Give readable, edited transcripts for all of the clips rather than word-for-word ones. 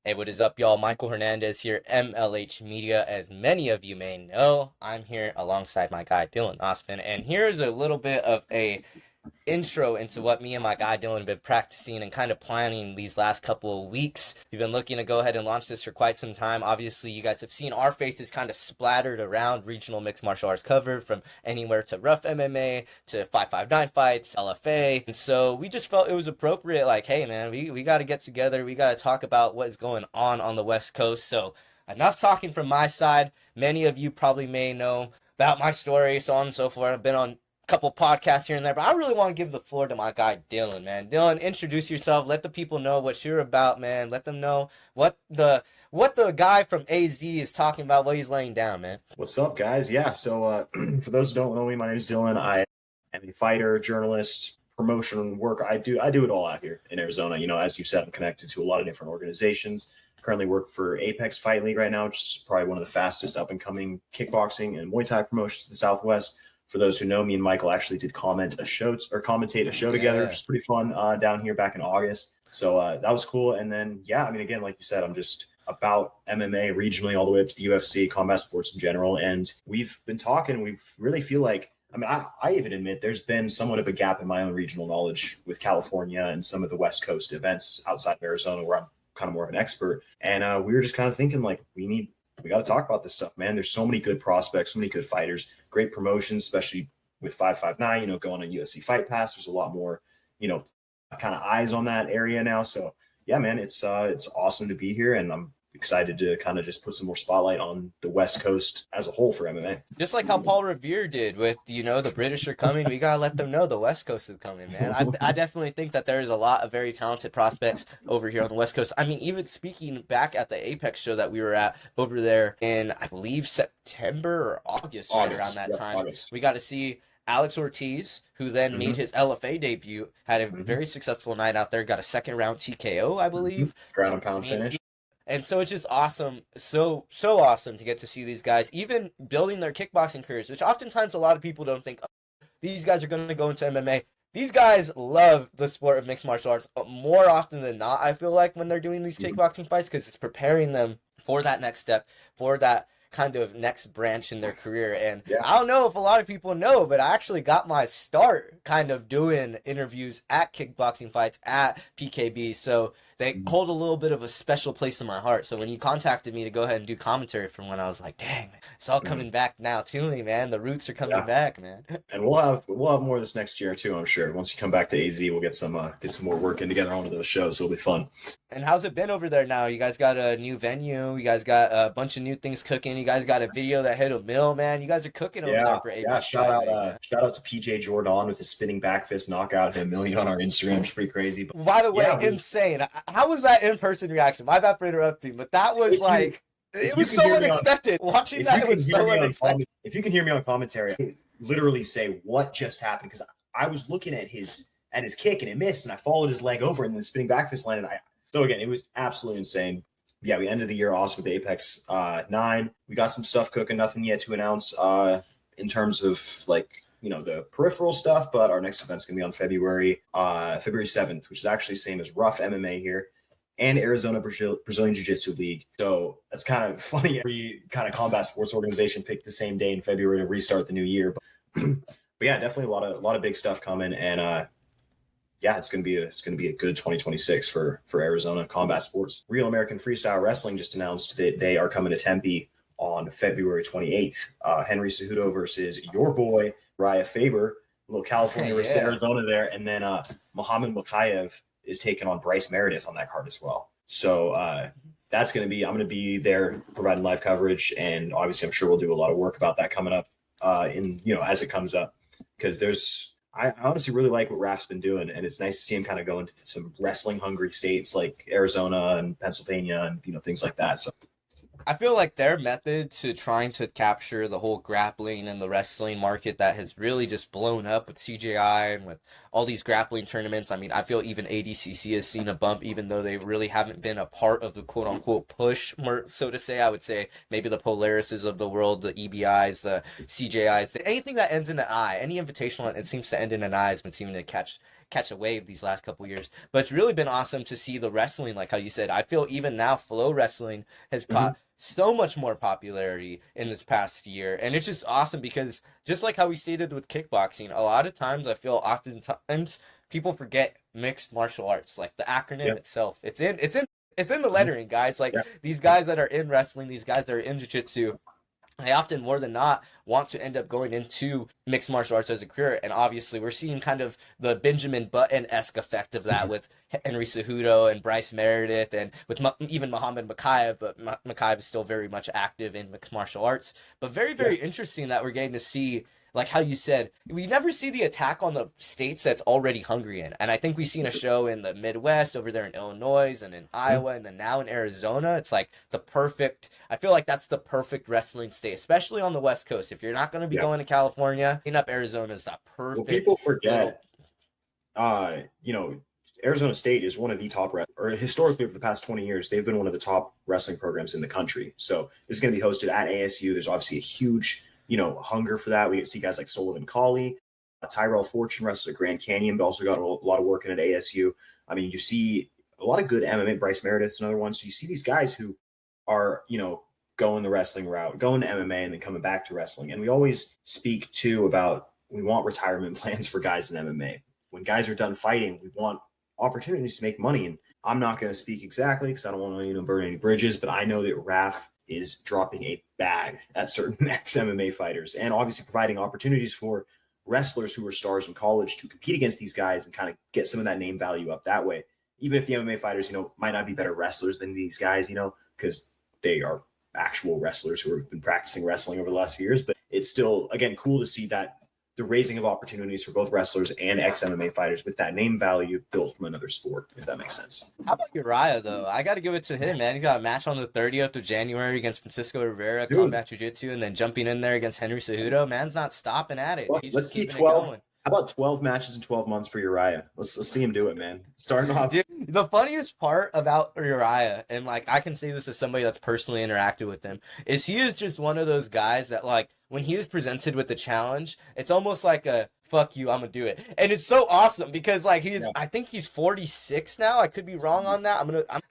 Hey, what is up, y'all? Michael Hernandez here, MLH Media. As many of you may know, I'm here alongside my guy Dylan Knostman, and here's a little bit of a intro into what me and my guy Dylan have been practicing and kind of planning these last couple of weeks. We've been looking to go ahead and launch this for quite some time. Obviously, you guys have seen our faces kind of splattered around regional mixed martial arts covered, from anywhere to rough MMA to 559 fights, LFA. And so we just felt it was appropriate, like, hey man, we got to get together. We got to talk about what is going on the West Coast. So enough talking from my side. Many of you probably may know about my story, so on and so forth. I've been on couple podcasts here and there, but I really want to give the floor to my guy Dylan, man. Dylan, introduce yourself. Let the people know what you're about, man. Let them know what the guy from AZ is talking about, what he's laying down, man. What's up, guys? Yeah, so for those who don't know me, my name is Dylan. I am a fighter, journalist, promotion work. I do it all out here in Arizona. You know, as you said, I'm connected to a lot of different organizations. Currently work for Apex Fight League right now, which is probably one of the fastest up and coming kickboxing and Muay Thai promotions in the Southwest. For those who know, me and Michael actually did commentate a show together, which is pretty fun down here back in August. So that was cool. And then, yeah, I mean, again, like you said, I'm just about MMA regionally all the way up to the UFC, combat sports in general. And we've been talking, we really feel like, I mean, I even admit there's been somewhat of a gap in my own regional knowledge with California and some of the West Coast events outside of Arizona where I'm kind of more of an expert. And we were just kind of thinking like, we got to talk about this stuff, man. There's so many good prospects, so many good fighters, great promotions, especially with 559, you know, going on UFC Fight Pass. There's a lot more, you know, kind of eyes on that area now. So yeah, man, it's awesome to be here. And I'm excited to kind of just put some more spotlight on the West Coast as a whole for MMA. Just like how Paul Revere did with, you know, the British are coming. We got to let them know the West Coast is coming, man. I definitely think that there is a lot of very talented prospects over here on the West Coast. I mean, even speaking back at the Apex show that we were at over there in, I believe, September or August, right around that time, August. We got to see Alex Ortiz, who then made his LFA debut, had a very successful night out there, got a second round TKO, I believe. Ground and pound finish. And so it's just awesome, so awesome to get to see these guys, even building their kickboxing careers, which oftentimes a lot of people don't think, oh, these guys are going to go into MMA. These guys love the sport of mixed martial arts more often than not, I feel like, when they're doing these kickboxing fights, because it's preparing them for that next step, for that kind of next branch in their career. And I don't know if a lot of people know, but I actually got my start kind of doing interviews at kickboxing fights at PKB, so they hold a little bit of a special place in my heart. So when you contacted me to go ahead and do commentary from when, I was like, dang, man, it's all coming back now to me, man. The roots are coming back, man. And we'll have more this next year too, I'm sure. Once you come back to AZ, we'll get some more working together on one of those shows. So it'll be fun. And how's it been over there now? You guys got a new venue. You guys got a bunch of new things cooking. You guys got a video that hit a mill, man. You guys are cooking over there for Apex. Shout out to PJ Jordan with his spinning back fist knockout, hit 1 million on our Instagram. It's pretty crazy. But, by the way, insane. How was that in-person reaction? My bad for interrupting, but that was it was so unexpected. Watching that, it was so unexpected. If you can hear me on commentary, I literally say what just happened, because I was looking at his kick and it missed, and I followed his leg over and then spinning back fist landed. So again, it was absolutely insane. Yeah, we ended the year awesome with Apex 9. We got some stuff cooking, nothing yet to announce in terms of like, you know, the peripheral stuff, but our next event's gonna be on February 7th, which is actually the same as Rough MMA here, and Arizona Brazilian Jiu-Jitsu League. So that's kind of funny. Every kind of combat sports organization picked the same day in February to restart the new year. But yeah, definitely a lot of big stuff coming, and it's gonna be a good 2026 for Arizona combat sports. Real American Freestyle Wrestling just announced that they are coming to Tempe on February 28th. Henry Cejudo versus your boy Urijah Faber, a little California versus Arizona there, and then Muhammad Makayev is taking on Bryce Meredith on that card as well. So I'm going to be there providing live coverage, and obviously I'm sure we'll do a lot of work about that coming up as it comes up, because I honestly really like what Raf's been doing, and it's nice to see him kind of go into some wrestling hungry states like Arizona and Pennsylvania and, you know, things like that. So I feel like their method to trying to capture the whole grappling and the wrestling market that has really just blown up with CJI and with all these grappling tournaments. I mean, I feel even ADCC has seen a bump, even though they really haven't been a part of the quote-unquote push, more so to say. I would say maybe the Polarises of the world, the EBIs, the CJIs, anything that ends in an I, any invitational that seems to end in an I has been seeming to catch catch a wave these last couple years. But it's really been awesome to see the wrestling, like how you said. I feel even now, flow wrestling has caught so much more popularity in this past year, and it's just awesome because just like how we stated with kickboxing, a lot of times I feel oftentimes people forget mixed martial arts, like the acronym itself. It's in the lettering, guys. Like these guys that are in wrestling, these guys that are in jiu-jitsu, they often more than not want to end up going into mixed martial arts as a career. And obviously we're seeing kind of the Benjamin Button-esque effect of that with Henry Cejudo and Bryce Meredith and with even Muhammad Makayev, but Makayev is still very much active in mixed martial arts. But very, very interesting that we're getting to see, like how you said, we never see the attack on the states that's already hungry in. And I think we've seen a show in the Midwest over there in Illinois and in Iowa and then now in Arizona. It's like I feel like that's the perfect wrestling state, especially on the West Coast. If you're not going to be going to California, hitting up Arizona is that perfect. Well, people forget, Arizona State is one of the top, or historically over the past 20 years, they've been one of the top wrestling programs in the country. So this is going to be hosted at ASU. There's obviously a huge hunger for that. We get to see guys like Sullivan Cauley, Tyrell Fortune wrestled at Grand Canyon, but also got a lot of work in at ASU. I mean, you see a lot of good MMA. Bryce Meredith's another one. So you see these guys who are, going the wrestling route, going to MMA, and then coming back to wrestling. And we always speak too about we want retirement plans for guys in MMA. When guys are done fighting, we want opportunities to make money. And I'm not going to speak exactly because I don't want to burn any bridges, but I know that Raf is dropping a bag at certain ex-MMA fighters and obviously providing opportunities for wrestlers who are stars in college to compete against these guys and kind of get some of that name value up that way. Even if the MMA fighters, might not be better wrestlers than these guys, because they are actual wrestlers who have been practicing wrestling over the last few years. But it's still, again, cool to see that the raising of opportunities for both wrestlers and ex-MMA fighters with that name value built from another sport, if that makes sense. How about Urijah, though? I got to give it to him, man. He got a match on the 30th of January against Francisco Rivera, Combat Jiu-Jitsu, and then jumping in there against Henry Cejudo. Man's not stopping at it. Well, let's see 12. How about 12 matches in 12 months for Urijah? Let's see him do it, man. Starting off. Dude, the funniest part about Urijah, and like I can say this as somebody that's personally interacted with him, is he is just one of those guys that like when he is presented with the challenge, it's almost like a fuck you, I'm gonna do it. And it's so awesome because like I think he's 46 now. I could be wrong on that.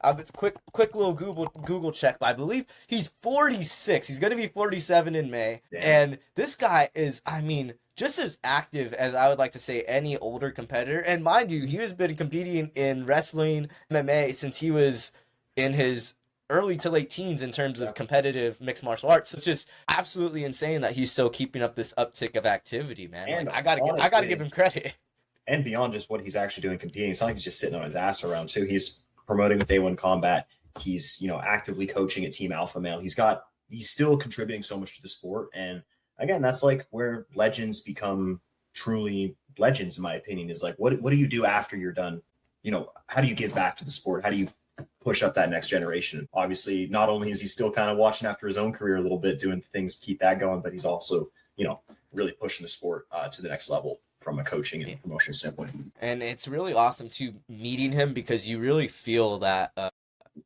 I'm quick little Google check, but I believe he's 46. He's gonna be 47 in May. Damn. And this guy is, just as active as I would like to say any older competitor. And mind you, he has been competing in wrestling, MMA since he was in his early to late teens in terms of competitive mixed martial arts. It's just absolutely insane that he's still keeping up this uptick of activity, man. And like, I gotta give him credit. And beyond just what he's actually doing competing, it's not like he's just sitting on his ass around too. He's promoting with Day One Combat. He's actively coaching at Team Alpha Male. He's still contributing so much to the sport. And again, that's like where legends become truly legends, in my opinion, is like, what do you do after you're done? How do you give back to the sport? How do you push up that next generation? Obviously, not only is he still kind of watching after his own career a little bit, doing things to keep that going, but he's also, really pushing the sport to the next level from a coaching and promotion standpoint. And it's really awesome too meeting him because you really feel that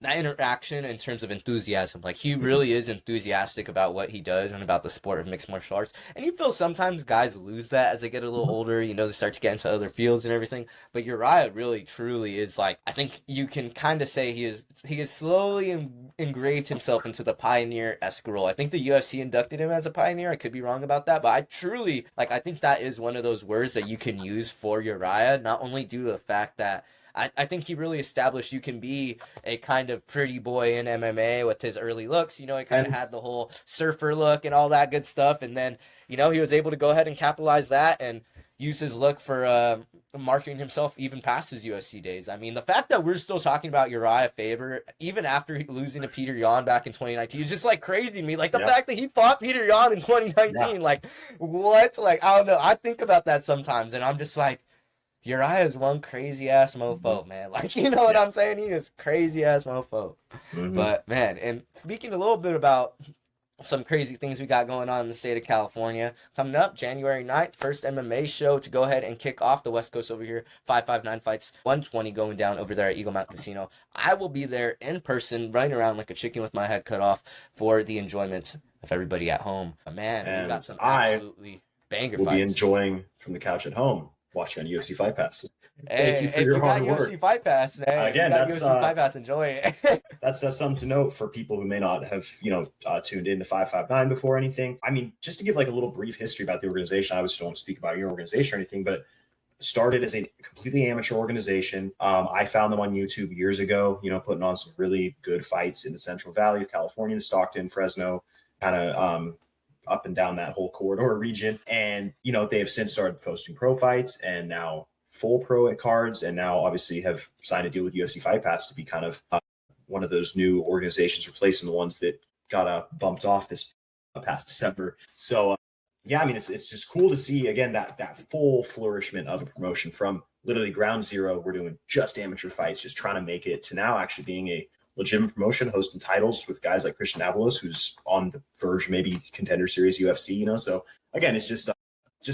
that interaction in terms of enthusiasm. Like he really is enthusiastic about what he does and about the sport of mixed martial arts. And you feel sometimes guys lose that as they get a little older, they start to get into other fields and everything. But Urijah really truly is like, I think you can kind of say he is slowly engraved himself into the pioneer-esque role. I think the UFC inducted him as a pioneer. I could be wrong about that, but I truly, I think that is one of those words that you can use for Urijah, not only due to the fact that I think he really established you can be a kind of pretty boy in MMA with his early looks. He kind of had the whole surfer look and all that good stuff. And then, he was able to go ahead and capitalize that and use his look for marketing himself even past his UFC days. The fact that we're still talking about Urijah Faber, even after losing to Peter Yan back in 2019, is just crazy to me. Like the fact that he fought Peter Yan in 2019, what? I don't know. I think about that sometimes and I'm just like, Urijah is one crazy ass mofo, man. What I'm saying? He is crazy ass mofo. Mm-hmm. But man, and speaking a little bit about some crazy things we got going on in the state of California, coming up January 9th, first MMA show to go ahead and kick off the West Coast over here. 559 fights, 120 going down over there at Eagle Mount Casino. I will be there in person, running around like a chicken with my head cut off for the enjoyment of everybody at home. Man, we got some absolutely banger fights. We'll be enjoying from the couch at home. watching on UFC Fight Pass. Thank Hey, you for if your you got hard UFC work. Fight Pass, man, Again, you got that's UFC Fight Pass, enjoy it. that's something to note for people who may not have tuned into 559 before or anything. I mean, just to give like a little brief history about the organization. I obviously don't want to speak about your organization or anything, but started as a completely amateur organization. I found them on YouTube years ago, putting on some really good fights in the Central Valley of California, Stockton, Fresno, kind of up and down that whole corridor region. And, they have since started posting pro fights and now full pro cards, and now obviously have signed a deal with UFC Fight Pass to be kind of one of those new organizations replacing the ones that got bumped off this past December. So, yeah, I mean, it's just cool to see, again, that full flourishment of a promotion from literally ground zero. We're doing just amateur fights, just trying to make it, to now actually being a legitimate promotion, hosting titles with guys like Christian Avalos, who's on the verge, maybe Contender Series UFC, So, again, it's just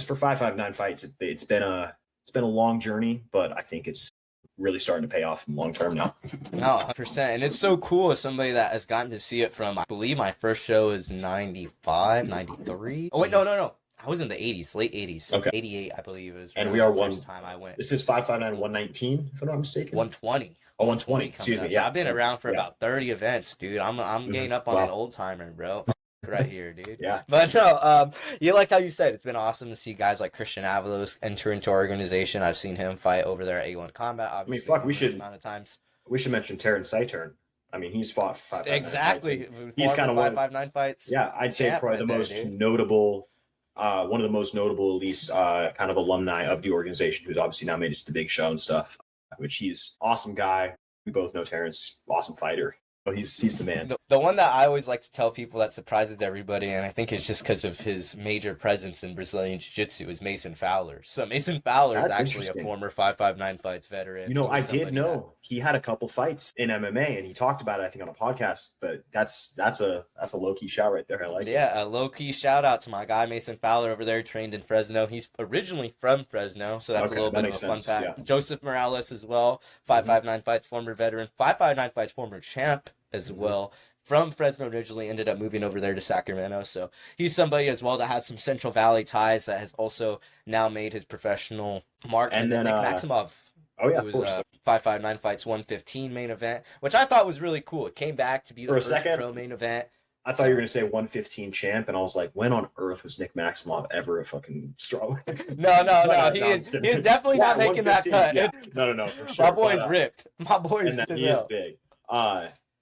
for 559 fights, it's been a long journey, but I think it's really starting to pay off in the long term now. No, 100%. And it's so cool as somebody that has gotten to see it from, I believe my first show is 95, 93. Oh, wait, no. I was in the 80s, late 80s. Okay. 88, I believe it was. And we are the first time I went. This is 559 119, if I'm not mistaken. 120. Oh, 120. Excuse me. So Yeah. I've been around for about 30 events, dude. I'm getting up on an old timer, bro. Right here, dude. Yeah. But no, you like how you said, it's been awesome to see guys like Christian Avalos enter into our organization. I've seen him fight over there at A1 Combat, obviously. I mean, amount of times. We should mention Terrence Saturn. I mean, he's fought for 559 exactly. fights. He's kind of 559 fights. Yeah, I'd say probably the most notable, one of the most notable, at least, kind of alumni of the organization, who's obviously now made it to the big show and stuff. Which he's awesome guy. We both know Terrence, awesome fighter. Oh, he's the man. The one that I always like to tell people that surprises everybody, and I think it's just because of his major presence in Brazilian Jiu-Jitsu, is Mason Fowler. So Mason Fowler is actually a former 559 fights veteran. I did know he had a couple fights in MMA, and he talked about it, I think, on a podcast. But that's a low-key shout right there. I like it. Yeah, a low-key shout out to my guy Mason Fowler over there, trained in Fresno. He's originally from Fresno, so that's a little bit of a fun fact. Yeah. Joseph Morales as well, 559 fights, former veteran, 559 fights, former champ as well. From Fresno originally, ended up moving over there to Sacramento. So he's somebody as well that has some Central Valley ties, that has also now made his professional mark. And then Nick Maximov. Oh, yeah, who was 559 fights, 115 main event, which I thought was really cool. It came back to be the first pro main event. I thought you were going to say 115 champ, and I was like, when on earth was Nick Maximov ever a fucking strong? No. He is definitely not making that cut. Yeah. No, for sure. My boy's ripped. My boy's ripped. He is big.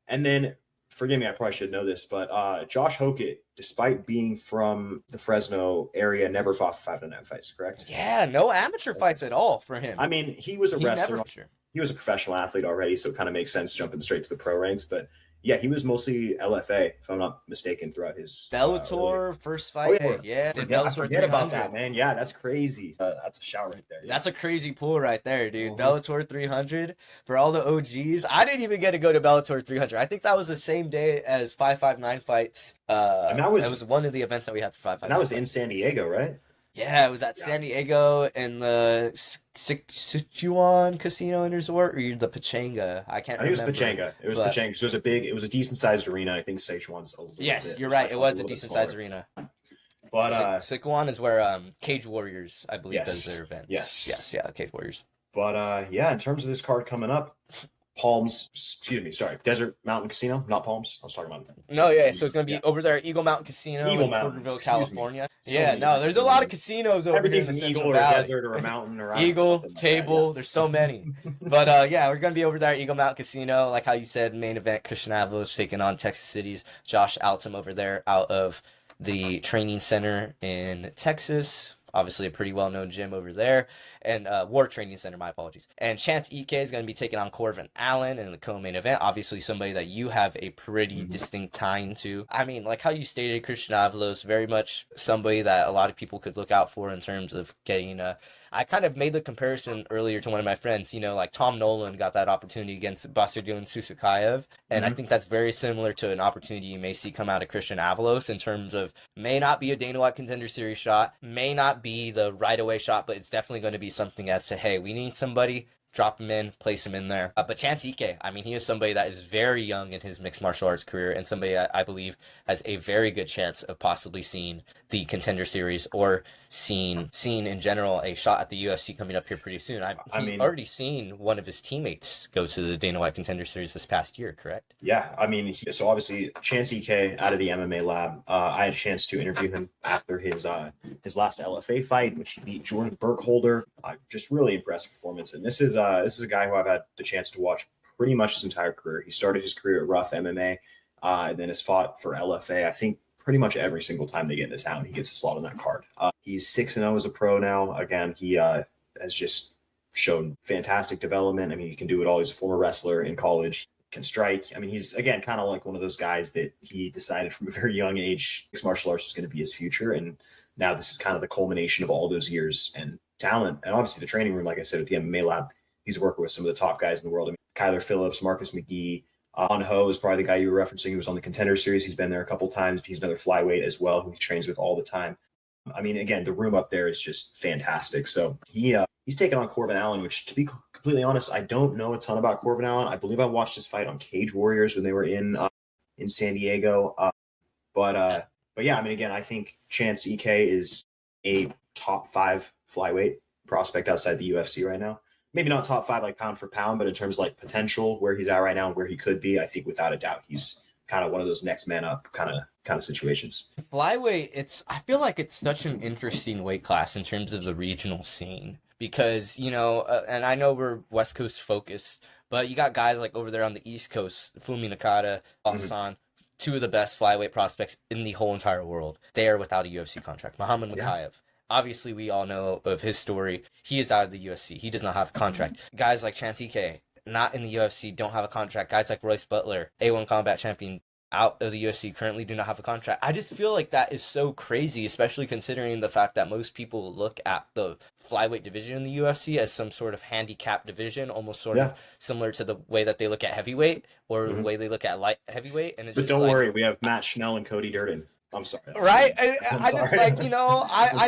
And then, forgive me, I probably should know this, but Josh Hokett, despite being from the Fresno area, never fought 559 fights, correct? Yeah, no amateur fights at all for him. I mean, he was a wrestler. He was a professional athlete already, so it kind of makes sense jumping straight to the pro ranks. But yeah, he was mostly LFA, if I'm not mistaken, throughout his Bellator first fight. Oh, yeah. I forget about that, man. Yeah, that's crazy. That's a shout right there. Yeah. That's a crazy pool right there, dude. Mm-hmm. Bellator 300 for all the OGs. I didn't even get to go to Bellator 300. I think that was the same day as 559 fights. And that was one of the events that we had for 559. And that was in San Diego, right? Yeah, it was at San Diego in the Sichuan Casino and Resort, or the Pachanga. I can't remember. It was Pachanga. It was it was a decent sized arena. I think Sichuan's a little bit. You're right. It was a decent sized arena. But Sichuan is where Cage Warriors, I believe, does their events. Yes, Cage Warriors. But in terms of this card coming up, Desert Mountain Casino, not Palms. I was talking about. No, so it's going to be over there at Eagle Mountain Casino in Porterville, California. There's a lot of casinos over here in the Central Valley. Or a desert or a mountain or Eagle, Table, there's so many. But we're going to be over there at Eagle Mountain Casino. Like how you said, main event, Christian Avalos taking on Texas City's Josh Altum over there out of the training center in Texas. Obviously, a pretty well-known gym over there. And War Training Center, my apologies. And Chance Ike is going to be taking on Corvin Allen in the co-main event. Obviously, somebody that you have a pretty distinct tie to. I mean, like how you stated, Christian Avalos, very much somebody that a lot of people could look out for in terms of getting I kind of made the comparison earlier to one of my friends, like Tom Nolan got that opportunity against Basardun Susukayev. And I think that's very similar to an opportunity you may see come out of Christian Avalos in terms of may not be a Dana White Contender Series shot, may not be the right away shot, but it's definitely going to be something as to, hey, we need somebody drop him in, place him in there. But Chance Ike, I mean, he is somebody that is very young in his mixed martial arts career, and somebody that I believe has a very good chance of possibly seeing the Contender Series or seeing in general a shot at the UFC coming up here pretty soon. I mean, already seen one of his teammates go to the Dana White Contender Series this past year, correct? Yeah, I mean, so obviously Chance Ike out of the MMA lab. I had a chance to interview him after his last LFA fight, which he beat Jordan Burkholder. Just really impressive performance. And this is a guy who I've had the chance to watch pretty much his entire career. He started his career at Rough MMA, and then has fought for LFA. I think pretty much every single time they get into town, he gets a slot on that card. He's 6-0 as a pro now. Again, he has just shown fantastic development. I mean, he can do it all. He's a former wrestler in college, can strike. I mean, he's, again, kind of like one of those guys that he decided from a very young age mixed martial arts was going to be his future. And now this is kind of the culmination of all those years and talent. And obviously the training room, like I said, at the MMA lab, he's working with some of the top guys in the world. I mean, Kyler Phillips, Marcus McGee, On Ho is probably the guy you were referencing. He was on the Contender Series. He's been there a couple times. He's another flyweight as well, who he trains with all the time. I mean, again, the room up there is just fantastic. So he's taken on Corbin Allen, which, to be completely honest, I don't know a ton about Corbin Allen. I believe I watched his fight on Cage Warriors when they were in San Diego. But yeah, I mean, again, I think Chance Ike is a top 5 flyweight prospect outside the UFC right now. Maybe not top 5 like pound for pound, but in terms of like potential, where he's at right now and where he could be, I think without a doubt he's kind of one of those next man up kind of situations. Flyweight, I feel like it's such an interesting weight class in terms of the regional scene because, you know, and I know we're West Coast focused, but you got guys like over there on the East Coast, Fumi Nakata, Hassan, two of the best flyweight prospects in the whole entire world. They are without a UFC contract. Muhammad Mokaev. Obviously, we all know of his story. He is out of the UFC. He does not have a contract. Guys like Chance Ike, not in the UFC, don't have a contract. Guys like Royce Butler, A1 combat champion, out of the UFC, currently do not have a contract. I just feel like that is so crazy, especially considering the fact that most people look at the flyweight division in the UFC as some sort of handicap division, almost sort of similar to the way that they look at heavyweight or the way they look at light heavyweight. And it's but don't worry, we have Matt Schnell and Cody Durden. I'm sorry. Right? I just like, you know, I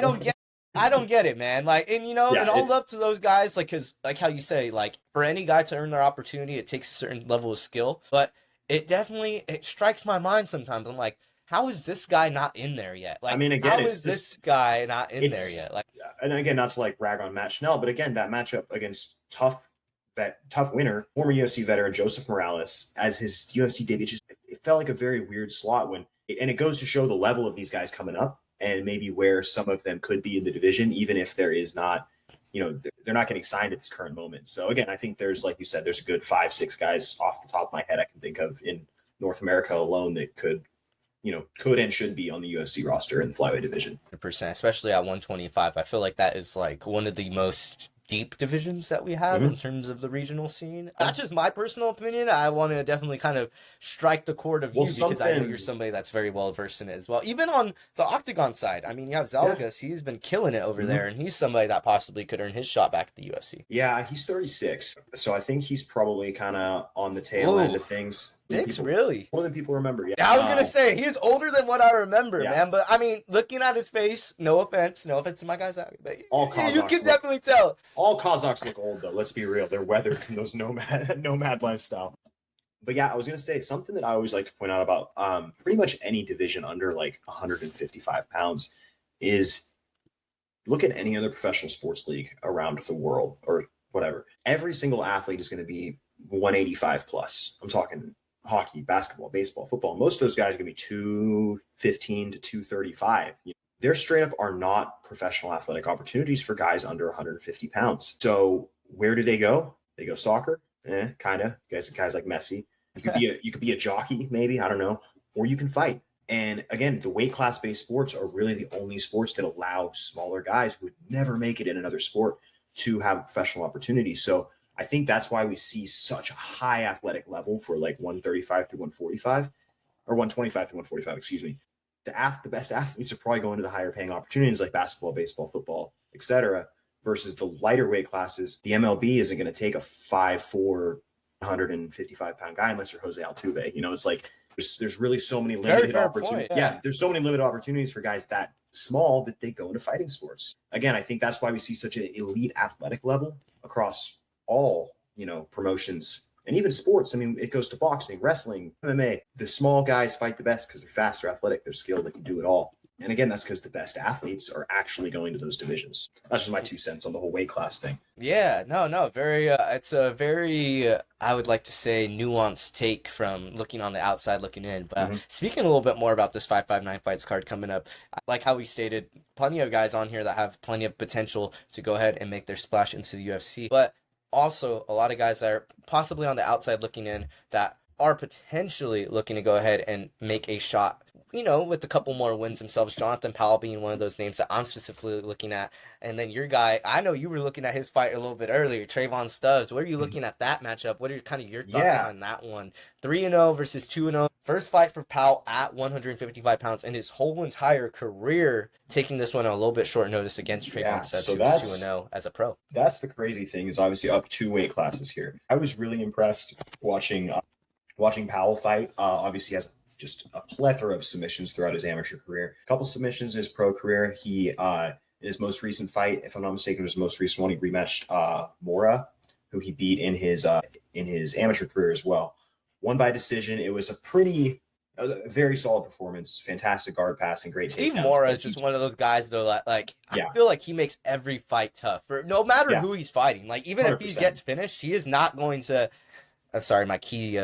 don't get it, man. Like, and you know, and all up to those guys, like, cause like how you say, like, for any guy to earn their opportunity, it takes a certain level of skill, but it strikes my mind sometimes. I'm like, how is this guy not in there yet? Like, I mean, again, how is this guy not in there yet? Like, and again, not to like rag on Matt Schnell, but again, that matchup against tough winner, former UFC veteran Joseph Morales as his UFC debut, it felt like a very weird slot and it goes to show the level of these guys coming up and maybe where some of them could be in the division, even if there is not, you know, they're not getting signed at this current moment. So again, I think there's, like you said, there's a good 5-6 guys off the top of my head I can think of in North America alone that could and should be on the UFC roster in the flyweight division. 100%, especially at 125. I feel like that is like one of the most deep divisions that we have in terms of the regional scene. That's just my personal opinion. I want to definitely kind of strike the chord of you because I know you're somebody that's very well versed in it as well. Even on the octagon side, I mean, you have Zalgas. He's been killing it over there, and he's somebody that possibly could earn his shot back at the UFC. Yeah, he's 36, so I think he's probably kind of on the tail end of things. 6, really? More than people remember. Yeah, I was gonna say he's older than what I remember, man. But I mean, looking at his face, no offense to my guys out, but you can definitely tell. All Kazakhs look old, though. Let's be real; they're weathered from those nomad lifestyle. But yeah, I was gonna say something that I always like to point out about pretty much any division under like 155 pounds is look at any other professional sports league around the world or whatever. Every single athlete is going to be 185 plus. I'm talking hockey, basketball, baseball, football. Most of those guys are going to be 215 to 235. There straight up are not professional athletic opportunities for guys under 150 pounds. So where do they go? They go soccer, kind of. Guys like Messi. You could be a jockey, maybe, I don't know, or you can fight. And again, the weight class based sports are really the only sports that allow smaller guys who would never make it in another sport to have a professional opportunity. So I think that's why we see such a high athletic level for like 135 through 145 or 125 through 145, excuse me. The best athletes are probably going to the higher paying opportunities like basketball, baseball, football, etc. versus the lighter weight classes. The MLB isn't going to take a 5'4", 155-pound guy unless you're Jose Altuve. You know, it's like there's really so many limited opportunities. Yeah, there's so many limited opportunities for guys that small that they go into fighting sports. Again, I think that's why we see such an elite athletic level across all, promotions and even sports. I mean, it goes to boxing, wrestling, MMA. The small guys fight the best because they're faster, athletic, they're skilled, they can do it all. And again, that's because the best athletes are actually going to those divisions. That's just my 2 cents on the whole weight class thing. Yeah, no, very, it's a very, I would like to say, nuanced take from looking on the outside looking in. But speaking a little bit more about this 559 Fights card coming up, like how we stated, plenty of guys on here that have plenty of potential to go ahead and make their splash into the UFC. But also a lot of guys that are possibly on the outside looking in that are potentially looking to go ahead and make a shot, with a couple more wins themselves. Jonathan Powell being one of those names that I'm specifically looking at. And then your guy, I know you were looking at his fight a little bit earlier, Trayvon Stubbs. What are you looking at that matchup? What are kind of your thoughts on that one? 3-0 versus 2-0. First fight for Powell at 155 pounds in his whole entire career, taking this one on a little bit short notice against Trayvon Stubbs, who was 2-0 as a pro. That's the crazy thing, is obviously up 2 weight classes here. I was really impressed watching Powell fight. Obviously, he has just a plethora of submissions throughout his amateur career. A couple submissions in his pro career. He, in his most recent fight, if I'm not mistaken, his most recent one, he rematched Mora, who he beat in his amateur career as well. Won by decision. It was a very solid performance. Fantastic guard passing, great takedowns. Steve Mora is just one of those guys, though, that, I feel like he makes every fight tough. No matter who he's fighting. Like, even 100%. If he gets finished, he is not going to... sorry, my key...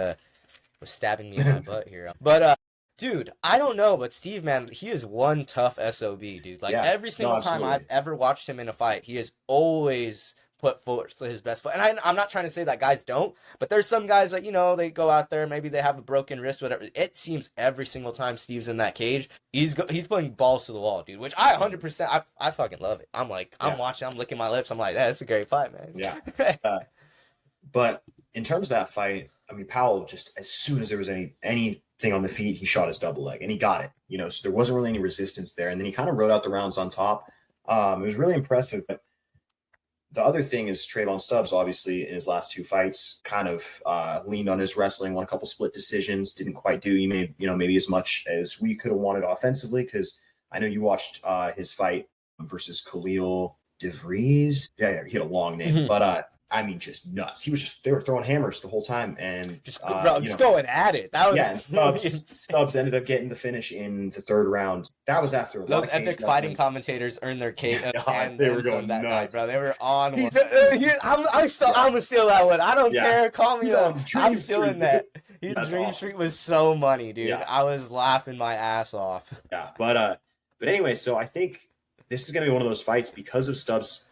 was stabbing me in my butt here. But, dude, I don't know, but Steve, man, he is one tough SOB, dude. Like, every single time I've ever watched him in a fight, he has always put forth his best foot. And I'm not trying to say that guys don't, but there's some guys that, they go out there, maybe they have a broken wrist, whatever. It seems every single time Steve's in that cage, he's putting balls to the wall, dude, which I 100%, I fucking love it. I'm like, I'm watching, I'm licking my lips. I'm like, that's a great fight, man. Yeah. But in terms of that fight, I mean, Powell, just as soon as there was anything on the feet, he shot his double leg, and he got it. So there wasn't really any resistance there. And then he kind of rode out the rounds on top. It was really impressive. But the other thing is Trayvon Stubbs, obviously, in his last 2 fights, kind of leaned on his wrestling, won a couple split decisions, didn't quite do maybe as much as we could have wanted offensively. Because I know you watched his fight versus Khalil DeVries. Yeah, he had a long name, but I mean, just nuts. They were throwing hammers the whole time, and just going at it. That was and Stubbs ended up getting the finish in the 3rd round. That was after those epic fighting commentators earned their cake. And they were going that nuts, night, bro. They were on one. I'm gonna steal that one. I don't care. Call me up. I'm stealing that. His Dream Street was so money, dude. Yeah. I was laughing my ass off. Yeah, but anyway, so I think this is gonna be one of those fights because of Stubbs.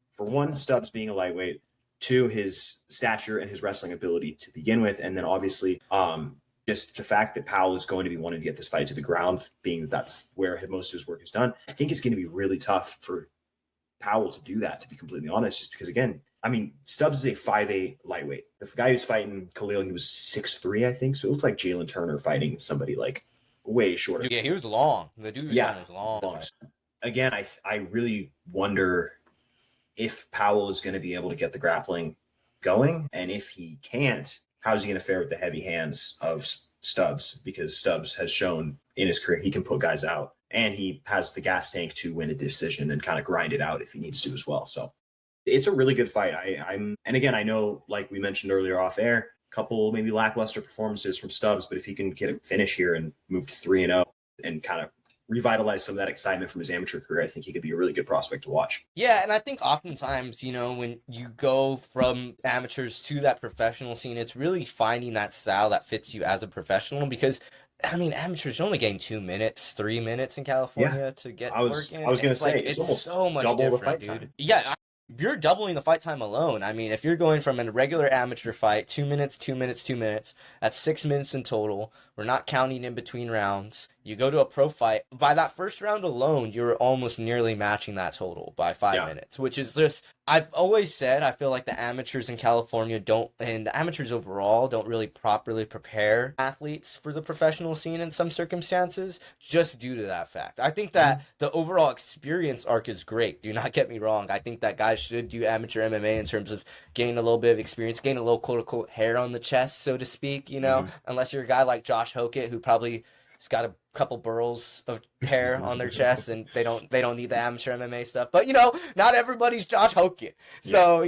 For one, Stubbs being a lightweight. 2, his stature and his wrestling ability to begin with. And then obviously just the fact that Powell is going to be wanting to get this fight to the ground, being that that's where most of his work is done. I think it's going to be really tough for Powell to do that, to be completely honest, just because, again, I mean, Stubbs is a 5'8" lightweight. The guy who's fighting Khalil, he was 6'3", I think. So it looked like Jalen Turner fighting somebody like way shorter. Yeah, he was long. The dude was long. Again, I really wonder if Powell is going to be able to get the grappling going. And if he can't, how's he going to fare with the heavy hands of Stubbs? Because Stubbs has shown in his career he can put guys out, and he has the gas tank to win a decision and kind of grind it out if he needs to as well. So it's a really good fight. And again, I know, like we mentioned earlier off air, a couple maybe lackluster performances from Stubbs, but if he can get a finish here and move to 3-0 and kind of revitalize some of that excitement from his amateur career, I think he could be a really good prospect to watch. Yeah, and I think oftentimes, when you go from amateurs to that professional scene, it's really finding that style that fits you as a professional, because I mean, amateurs only getting 2 minutes, 3 minutes in California to get work in. I was going to say, it's almost so much different, dude. Time. Yeah, you're doubling the fight time alone. I mean, if you're going from a regular amateur fight, 2 minutes, 2 minutes, 2 minutes, that's 6 minutes in total. We're not counting in between rounds. You go to a pro fight. By that first round alone, you're almost nearly matching that total by 5 minutes, which is just, I've always said, I feel like the amateurs in California and the amateurs overall don't really properly prepare athletes for the professional scene in some circumstances, just due to that fact. I think that the overall experience arc is great. Do not get me wrong. I think that guys should do amateur MMA in terms of gaining a little bit of experience, gaining a little quote-unquote hair on the chest, so to speak, unless you're a guy like Josh Hokett, who probably He's got a couple burls of hair on their chest, and they don't need the amateur MMA stuff. But not everybody's Josh Hogan. So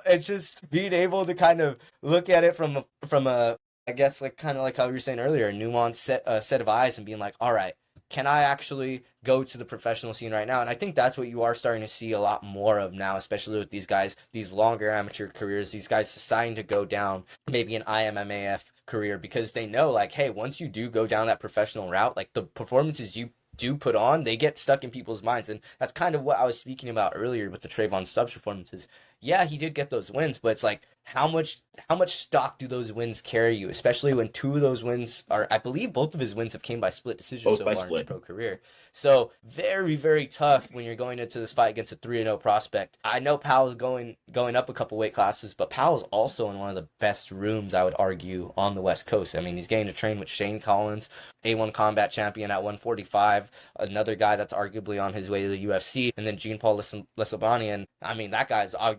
it's just being able to kind of look at it from a I guess like kind of like how you were saying earlier, a nuanced set of eyes, and being like, all right, can I actually go to the professional scene right now? And I think that's what you are starting to see a lot more of now, especially with these guys, these longer amateur careers, these guys deciding to go down maybe an IMMAF career because they know, like, hey, once you do go down that professional route, like the performances you do put on, they get stuck in people's minds. And that's kind of what I was speaking about earlier with the Trayvon Stubbs performances. Yeah, he did get those wins, but it's like, how much stock do those wins carry you, especially when two of those wins are, I believe both of his wins have came by split decision so far in his pro career. So very, very tough when you're going into this fight against a 3-0 prospect. I know Powell's going up a couple weight classes, but Powell's also in one of the best rooms, I would argue, on the West Coast. I mean, he's getting to train with Shane Collins, A1 combat champion at 145, another guy that's arguably on his way to the UFC, and then Jean-Paul Lesabanian. I mean, that guy's a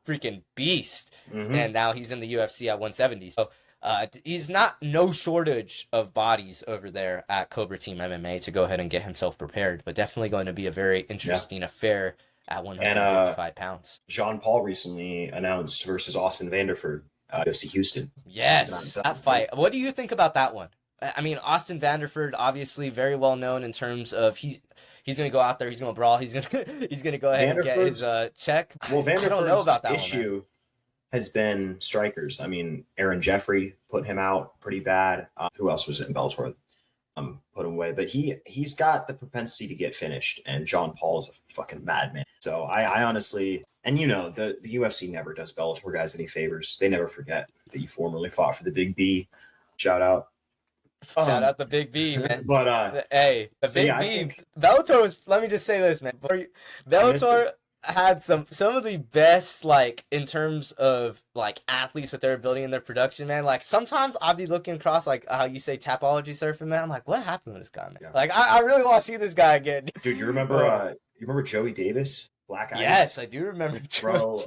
freaking beast. Mm-hmm. And now he's in the UFC at 170. So he's no shortage of bodies over there at Cobra Team MMA to go ahead and get himself prepared, but definitely going to be a very interesting affair at 155 pounds. Jean-Paul recently announced versus Austin Vanderford, UFC Houston. Yes, that fight. What do you think about that one? I mean, Austin Vanderford, obviously very well known in terms of he's going to go out there, he's going to brawl, he's going to go ahead and get his check. Well, Vanderford's I don't know about that issue has been strikers. I mean, Aaron Jeffrey put him out pretty bad. Who else was in Bellator? Put him away. But he's got the propensity to get finished, and John Paul is a fucking madman. So I honestly, and the UFC never does Bellator guys any favors. They never forget that you formerly fought for the Big B. Shout out. Shout out the Big B, man. But hey, the Big B. Bellator was. Let me just say this, man. Bellator had some of the best, like, in terms of like athletes that they're building in their production, man. Like sometimes I'll be looking across, like how you say tapology surfing, man. I'm like, what happened to this guy, man? Yeah. Like I really want to see this guy again. Dude, you remember Joey Davis, Black Ice? Yes, I do remember. Bro,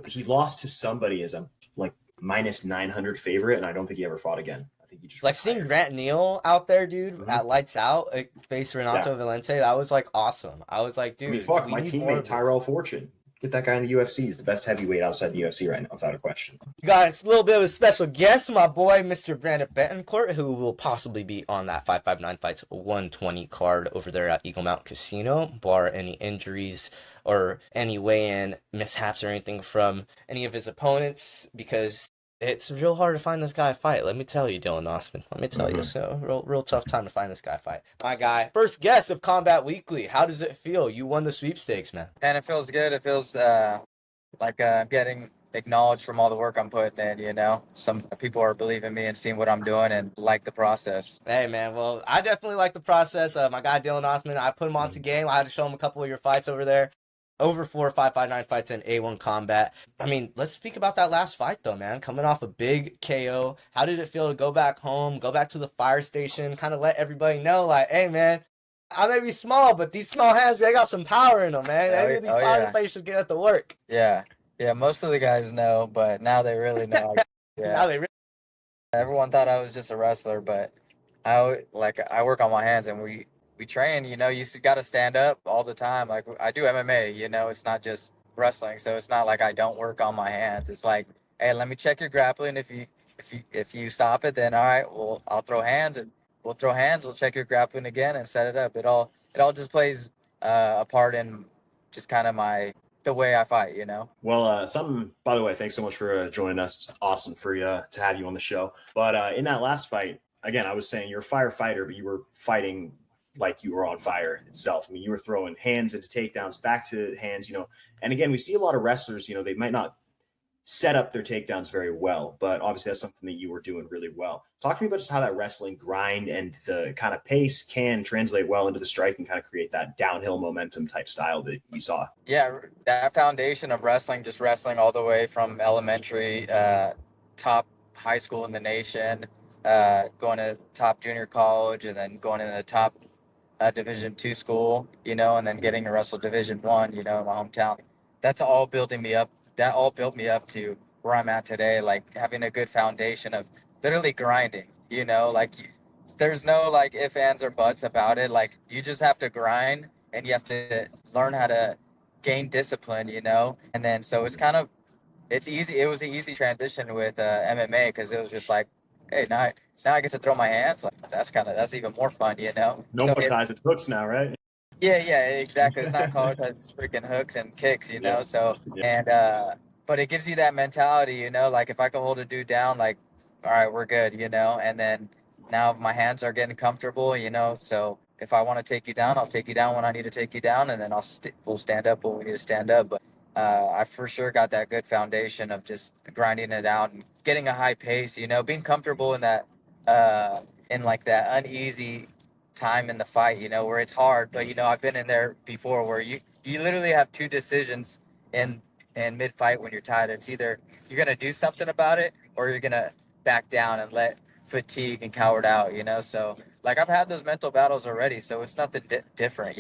he lost to somebody as a like minus 900 favorite, and I don't think he ever fought again. I think he just like seeing Grant Neal out there, dude, at Lights Out, face Renato Valente. That was like awesome. I was like, dude, I mean, fuck, my teammate Tyrell Fortune. Get that guy in the UFC. He's the best heavyweight outside the UFC right now, without a question. Guys, a little bit of a special guest, my boy, Mr. Brandon Betancourt, who will possibly be on that 559 Fights 120 card over there at Eagle Mountain Casino, bar any injuries or any weigh-in mishaps or anything from any of his opponents, because it's real hard to find this guy a fight. Let me tell you, Dylan Knostman. Let me tell you. So, real tough time to find this guy a fight. My guy, first guest of Combat Weekly. How does it feel? You won the sweepstakes, man. And it feels good. It feels like I'm getting acknowledged from all the work I'm putting in, Some people are believing me and seeing what I'm doing and like the process. Hey, man. Well, I definitely like the process. My guy, Dylan Knostman, I put him onto game. I had to show him a couple of your fights over there. Over 4 559 fights in A1 combat. I mean, let's speak about that last fight, though, man. Coming off a big KO. How did it feel to go back home, go back to the fire station, kind of let everybody know, like, hey, man, I may be small, but these small hands, they got some power in them, man. Maybe these fire stations get at the work. Yeah. Yeah, most of the guys know, but now they really know. Yeah. Now they really. Everyone thought I was just a wrestler, but I work on my hands, and we train, you got to stand up all the time. Like I do MMA, it's not just wrestling. So it's not like I don't work on my hands. It's like, hey, let me check your grappling. If you stop it, then all right, well, I'll throw hands, and we'll throw hands. We'll check your grappling again and set it up. It all just plays a part in just kind of the way I fight, Well, by the way, thanks so much for joining us. It's awesome for you to have you on the show. But in that last fight, again, I was saying you're a firefighter, but you were fighting like you were on fire itself. I mean, you were throwing hands into takedowns, back to hands, and again, we see a lot of wrestlers, they might not set up their takedowns very well, but obviously that's something that you were doing really well. Talk to me about just how that wrestling grind and the kind of pace can translate well into the strike and kind of create that downhill momentum type style that we saw. Yeah, that foundation of wrestling, just wrestling all the way from elementary, top high school in the nation, going to top junior college, and then going into the top Division II school, and then getting to wrestle Division I, in my hometown. That's all building me up. That all built me up to where I'm at today, like having a good foundation of literally grinding, like there's no like ifs, ands, or buts about it. Like you just have to grind and you have to learn how to gain discipline, And then so it's easy. It was an easy transition with MMA because it was just like, hey, now I get to throw my hands. Like that's even more fun. No So more ties, it's hooks now, right? yeah, exactly. It's not college, it's freaking hooks and kicks, Yeah. So Yeah. and but it gives you that mentality, like if I can hold a dude down, like, all right, we're good, And then now my hands are getting comfortable, So if I want to take you down, I'll take you down when I need to take you down, and then we'll stand up when we need to stand up. But I for sure got that good foundation of just grinding it out and getting a high pace, being comfortable in that in like that uneasy time in the fight, where it's hard, but I've been in there before where you literally have two decisions in mid fight when you're tired. It's either you're gonna do something about it or you're gonna back down and let fatigue and coward out, So like I've had those mental battles already, so it's nothing different.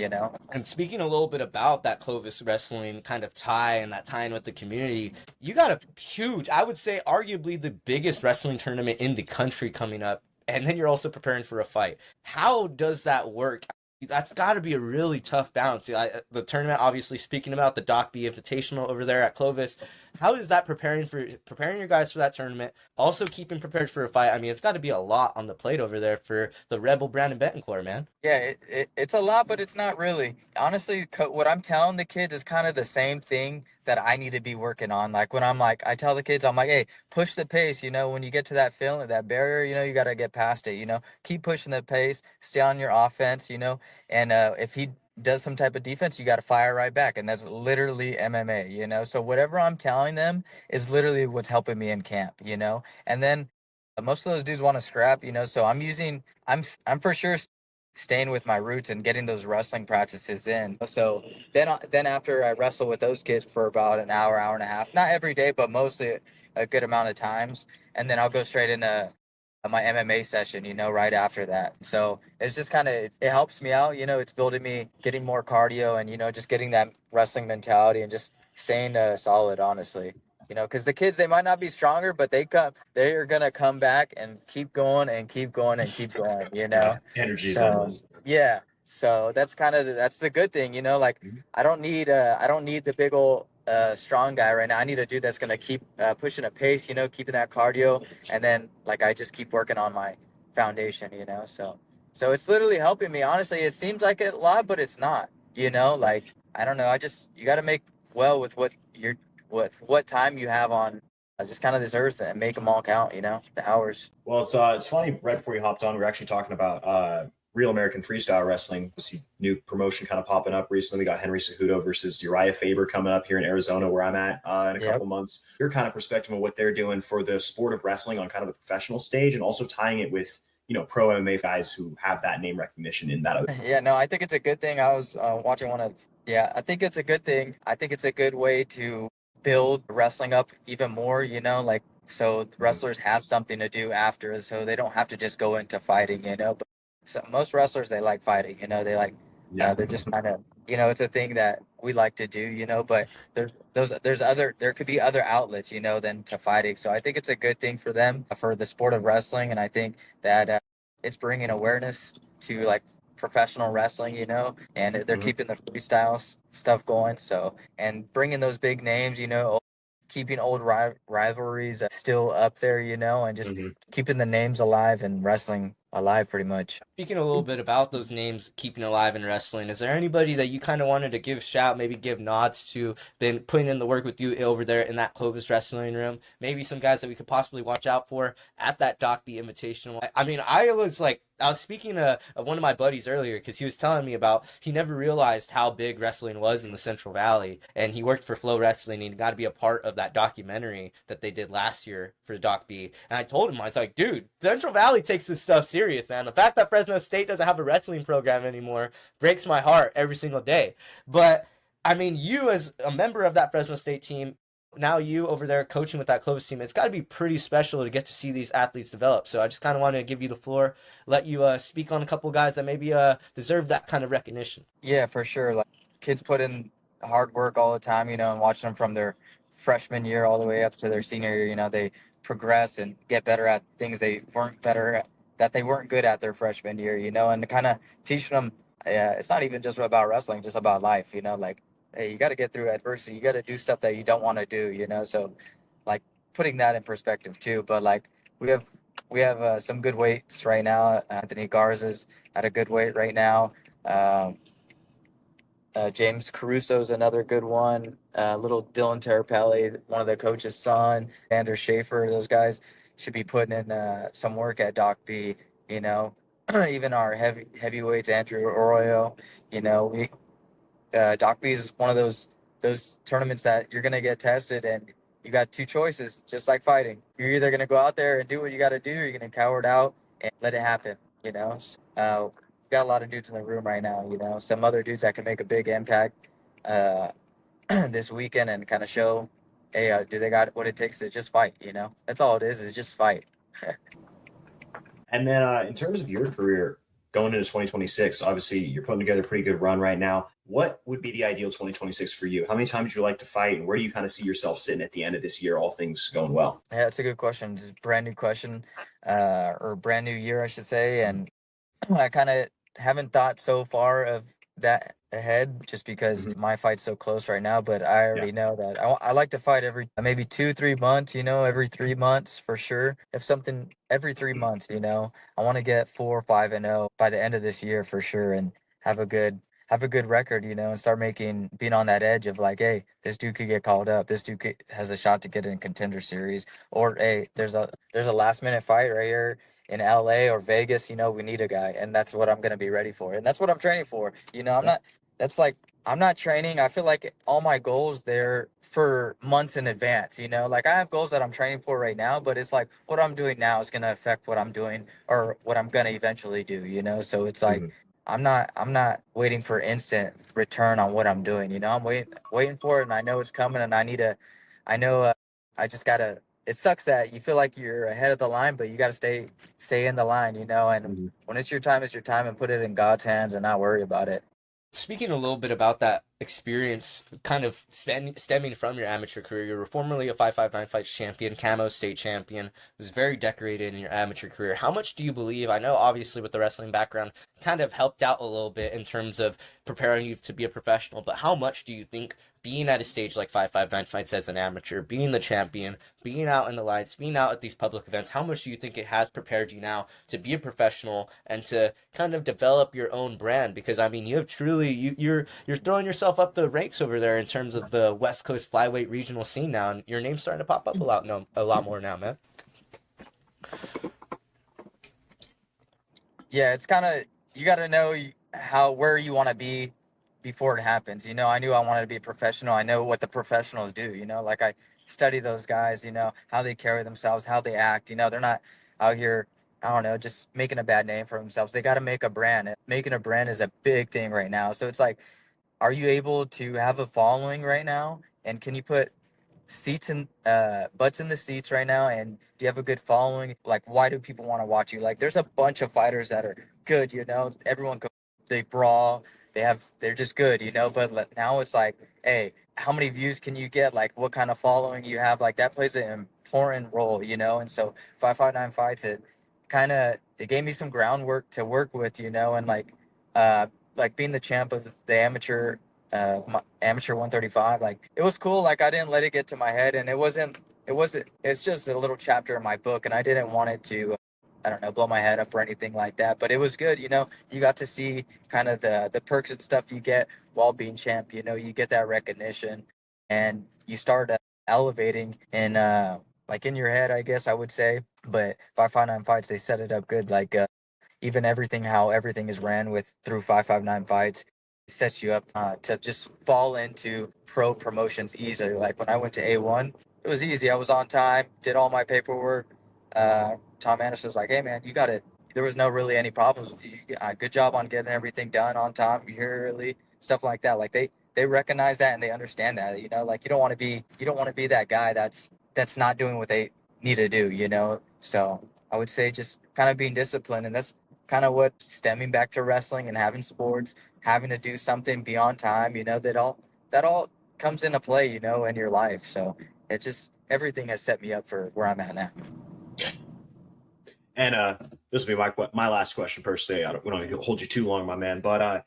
And speaking a little bit about that Clovis wrestling kind of tie and that tie in with the community, you got a huge, I would say arguably the biggest wrestling tournament in the country coming up. And then you're also preparing for a fight. How does that work? That's got to be a really tough balance. The tournament, obviously, speaking about the Doc B Invitational over there at Clovis, how is that preparing your guys for that tournament? Also keeping prepared for a fight. I mean, it's got to be a lot on the plate over there for the Rebel Brandon Betancourt, man. Yeah, it's a lot, but it's not really. Honestly, what I'm telling the kids is kind of the same thing that I need to be working on. Like when I tell the kids, I'm like, hey, push the pace. When you get to that feeling, that barrier, you got to get past it. Keep pushing the pace, stay on your offense. And if he does some type of defense, you got to fire right back, and that's literally MMA. So whatever I'm telling them is literally what's helping me in camp. And then most of those dudes want to scrap. So I'm for sure staying with my roots and getting those wrestling practices in. So then after I wrestle with those kids for about an hour, hour and a half, not every day, but mostly a good amount of times, and then I'll go straight into my MMA session, right after that. So it's just kind of it helps me out, it's building me, getting more cardio, and just getting that wrestling mentality and just staying solid, honestly. Because the kids, they might not be stronger, but they are gonna come back and keep going and keep going and keep going. Yeah, energy is So endless. yeah, so that's the good thing. Like I don't need the big old strong guy right now. I need a dude that's gonna keep pushing a pace. Keeping that cardio, and then like I just keep working on my foundation. So it's literally helping me. Honestly, it seems like a lot, but it's not. Like I don't know. You got to make well with what time you have on just kind of this earth and make them all count, the hours. Well, it's funny. Right before you hopped on, we were actually talking about Real American Freestyle Wrestling. See new promotion kind of popping up recently. We got Henry Cejudo versus Urijah Faber coming up here in Arizona, where I'm at in a couple months. Your kind of perspective on what they're doing for the sport of wrestling on kind of the professional stage, and also tying it with pro MMA guys who have that name recognition in that other. Yeah, no, I think it's a good thing. I was watching one of. Yeah, I think it's a good thing. I think it's a good way to build wrestling up even more. Like so wrestlers have something to do after, so they don't have to just go into fighting. But so most wrestlers, they like fighting. They like they're just kind of it's a thing that we like to do. But there could be other outlets than to fighting. So I think it's a good thing for them, for the sport of wrestling, and I think that it's bringing awareness to like professional wrestling, and they're keeping the freestyle stuff going. So, and bringing those big names, keeping old rivalries still up there, and just keeping the names alive and wrestling alive pretty much. Speaking a little bit about those names keeping alive in wrestling, is there anybody that you kind of wanted to give shout, maybe give nods to, been putting in the work with you over there in that Clovis wrestling room? Maybe some guys that we could possibly watch out for at that Doc B Invitational. I mean, I was speaking of one of my buddies earlier because he was telling me about he never realized how big wrestling was in the Central Valley, and he worked for Flow Wrestling and he got to be a part of that documentary that they did last year for Doc B. And I told him, I was like, dude, Central Valley takes this stuff serious, man. The fact that Fresno State doesn't have a wrestling program anymore breaks my heart every single day. But I mean, you as a member of that Fresno State team, now you over there coaching with that Clovis team, it's got to be pretty special to get to see these athletes develop. So I just kind of want to give you the floor, let you speak on a couple guys that maybe deserve that kind of recognition. Yeah, for sure. Like kids put in hard work all the time, and watching them from their freshman year all the way up to their senior year, they progress and get better at things they weren't better that they weren't good at their freshman year, you know, and kind of teaching them, it's not even just about wrestling, just about life, you know, like, hey, you got to get through adversity. You got to do stuff that you don't want to do, you know? So like putting that in perspective too, but like we have, some good weights right now. Anthony Garza's at a good weight right now. Um, James Caruso's another good one. Little Dylan Terapelli, one of the coach's son, Vander Schaefer, those guys should be putting in some work at Doc B. You know, even our heavyweights, Andrew Arroyo. You know, we Doc B is one of those tournaments that you're gonna get tested, and you got two choices, just like fighting. You're either gonna go out there and do what you got to do, or you're gonna cower it out and let it happen. You know, we got a lot of dudes in the room right now. You know, some other dudes that can make a big impact uh, this weekend and kind of show, hey, do they got what it takes to just fight? You know, that's all it is just fight. And then in terms of your career going into 2026, obviously you're putting together a pretty good run right now. What would be the ideal 2026 for you? How many times would you like to fight, and where do you kind of see yourself sitting at the end of this year, all things going well? Yeah, that's a good question. It's a brand new question, or brand new year, I should say, and I kind of haven't thought so far of that ahead just because my fight's so close right now. But I Yeah. already know that I like to fight every maybe 2-3 months, you know, every 3 months for sure. If something every 3 months, you know, I want to get 4-5-0 by the end of this year for sure and have a good record, you know, and start being on that edge of like, hey, this dude could get called up. This dude has a shot to get in contender series, or hey, there's a last minute fight right here in LA or Vegas, you know, we need a guy, and that's what I'm going to be ready for. And that's what I'm training for. You know, that's like, I'm not training. I feel like all my goals there for months in advance, you know, like I have goals that I'm training for right now, but it's like what I'm doing now is going to affect what I'm doing or what I'm going to eventually do, you know? So it's like, Mhm. I'm not waiting for instant return on what I'm doing. You know, I'm waiting for it, and I know it's coming, and I know, I just gotta. It sucks that you feel like you're ahead of the line, but you gotta stay in the line. You know, and Mhm. when it's your time, and put it in God's hands, and not worry about it. Speaking a little bit about that experience, kind of stemming from your amateur career, you were formerly a 559 fights champion, camo state champion, was very decorated in your amateur career. How much do you believe, I know obviously with the wrestling background, kind of helped out a little bit in terms of preparing you to be a professional, but how much do you think being at a stage like 559 fights as an amateur, being the champion, being out in the lights, being out at these public events, how much do you think it has prepared you now to be a professional and to kind of develop your own brand? Because I mean, you have truly you're throwing yourself up the ranks over there in terms of the West Coast flyweight regional scene now, and your name's starting to pop up a lot, no, a lot more now, man. Yeah, it's kind of, you got to know how where you want to be before it happens. You know, I knew I wanted to be a professional. I know what the professionals do. You know, like I study those guys. You know how they carry themselves, how they act. You know, they're not out here, I don't know, just making a bad name for themselves. They got to make a brand. And making a brand is a big thing right now. So it's like, are you able to have a following right now? And can you put seats and butts in the seats right now, and do you have a good following? Like, why do people want to watch you? Like, there's a bunch of fighters that are good, you know, everyone they brawl, they're just good, you know, but now it's like, hey, how many views can you get? Like, what kind of following you have? Like, that plays an important role, you know. And so 559 fights, it gave me some groundwork to work with, you know. And uh like being the champ of the my amateur 135, like it was cool. Like I didn't let it get to my head, and it's just a little chapter in my book, and I didn't want it to, I don't know, blow my head up or anything like that. But it was good, you know. You got to see kind of the perks and stuff you get while being champ. You know, you get that recognition, and you start elevating in like in your head, I guess I would say. But 559 fights, they set it up good. Like even how everything is ran with through 559 fights sets you up to just fall into pro promotions easily. Like when I went to A1, it was easy. I was on time, did all my paperwork. Tom Anderson was like, hey man, you got it. There was no really any problems with you. Good job on getting everything done on time, you're early, stuff like that. Like they recognize that and they understand that, you know, like you don't want to be that guy that's not doing what they need to do, you know. So I would say just kind of being disciplined, and that's kind of what stemming back to wrestling and having sports, having to do something beyond time, you know, that all comes into play, you know, in your life. So it just everything has set me up for where I'm at now. And this will be my last question per se. We don't hold you too long, my man. But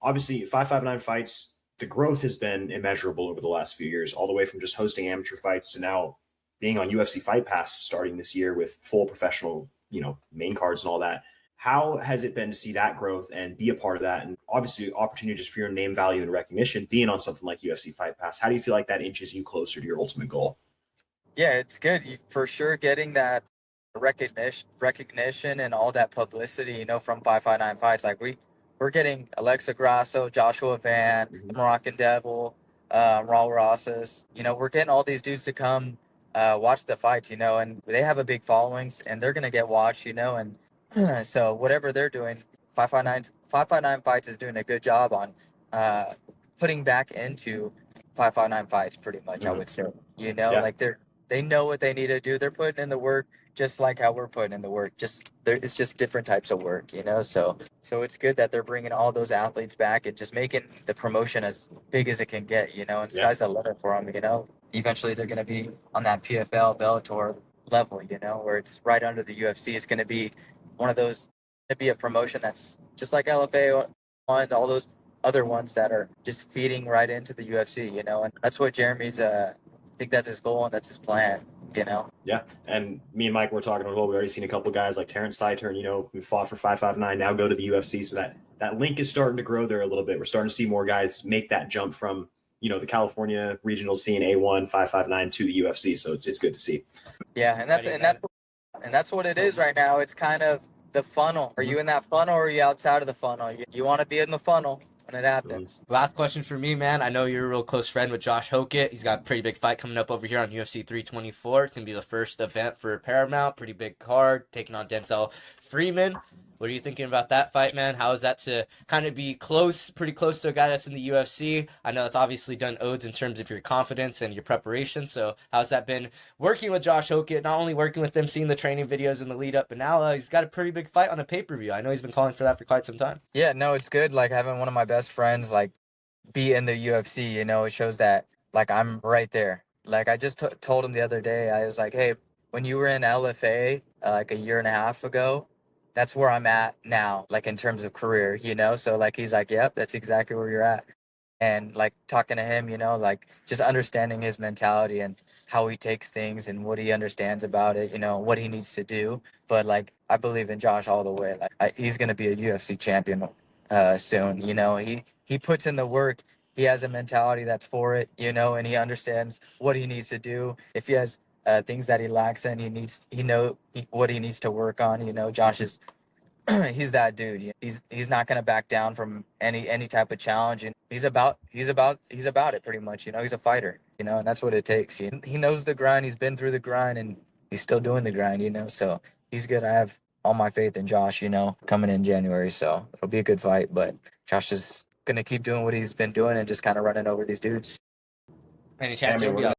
obviously, 559 Fights, the growth has been immeasurable over the last few years, all the way from just hosting amateur fights to now being on UFC Fight Pass starting this year with full professional, main cards and all that. How has it been to see that growth and be a part of that? And obviously, opportunities for your name value and recognition being on something like UFC Fight Pass. How do you feel like that inches you closer to your ultimate goal? Yeah, it's good. For sure, getting that recognition and all that publicity, from 559 Fights. Like we're getting Alexa Grasso, Joshua Van, the Moroccan Devil, Raul Rosas. We're getting all these dudes to come watch the fights, and they have a big followings and they're gonna get watched, and so whatever they're doing, 559 Fights is doing a good job on putting back into 559 Fights, pretty much. I would say, like they know what they need to do. They're putting in the work just like how we're putting in the work. It's just different types of work, So it's good that they're bringing all those athletes back and just making the promotion as big as it can get, and sky's the limit for them, Eventually they're going to be on that PFL, Bellator level, where it's right under the UFC. It's going to be one of those, to be a promotion that's just like LFA and all those other ones that are just feeding right into the UFC, and that's what Jeremy's I think that's his goal and that's his plan, Yeah, and me and Mike were talking as well. We already seen a couple of guys like Terrence Siturn, who fought for 559, now go to the UFC. So that link is starting to grow there a little bit. We're starting to see more guys make that jump from, the California regional scene, A1, 559 to the UFC. So it's good to see. Yeah, and that's what it is right now. It's kind of the funnel. Are you in that funnel or are you outside of the funnel? You want to be in the funnel when it happens. Last question for me, man. I know you're a real close friend with Josh Hokett. He's got a pretty big fight coming up over here on UFC 324. It's going to be the first event for Paramount. Pretty big card, taking on Denzel Freeman. What are you thinking about that fight, man? How is that to kind of be pretty close to a guy that's in the UFC? I know it's obviously done odes in terms of your confidence and your preparation. So how's that been working with Josh Hokett? Not only working with them, seeing the training videos in the lead up, but now he's got a pretty big fight on a pay-per-view. I know he's been calling for that for quite some time. Yeah, no, it's good. Like having one of my best friends be in the UFC, it shows that I'm right there. Like I just told him the other day, I was like, hey, when you were in LFA a year and a half ago, that's where I'm at now, in terms of career, So he's like, yep, that's exactly where you're at. And talking to him, just understanding his mentality and how he takes things and what he understands about it, what he needs to do. But I believe in Josh all the way. He's gonna be a UFC champion soon. He puts in the work. He has a mentality that's for it, and he understands what he needs to do. If he has things that he lacks in, what he needs to work on. Josh is he's that dude. He's not gonna back down from any type of challenge, and he's about it pretty much. He's a fighter, and that's what it takes. He knows the grind. He's been through the grind, and he's still doing the grind. So he's good. I have all my faith in Josh. Coming in January, so it'll be a good fight. But Josh is gonna keep doing what he's been doing and just kind of running over these dudes. Any chance you'll be out?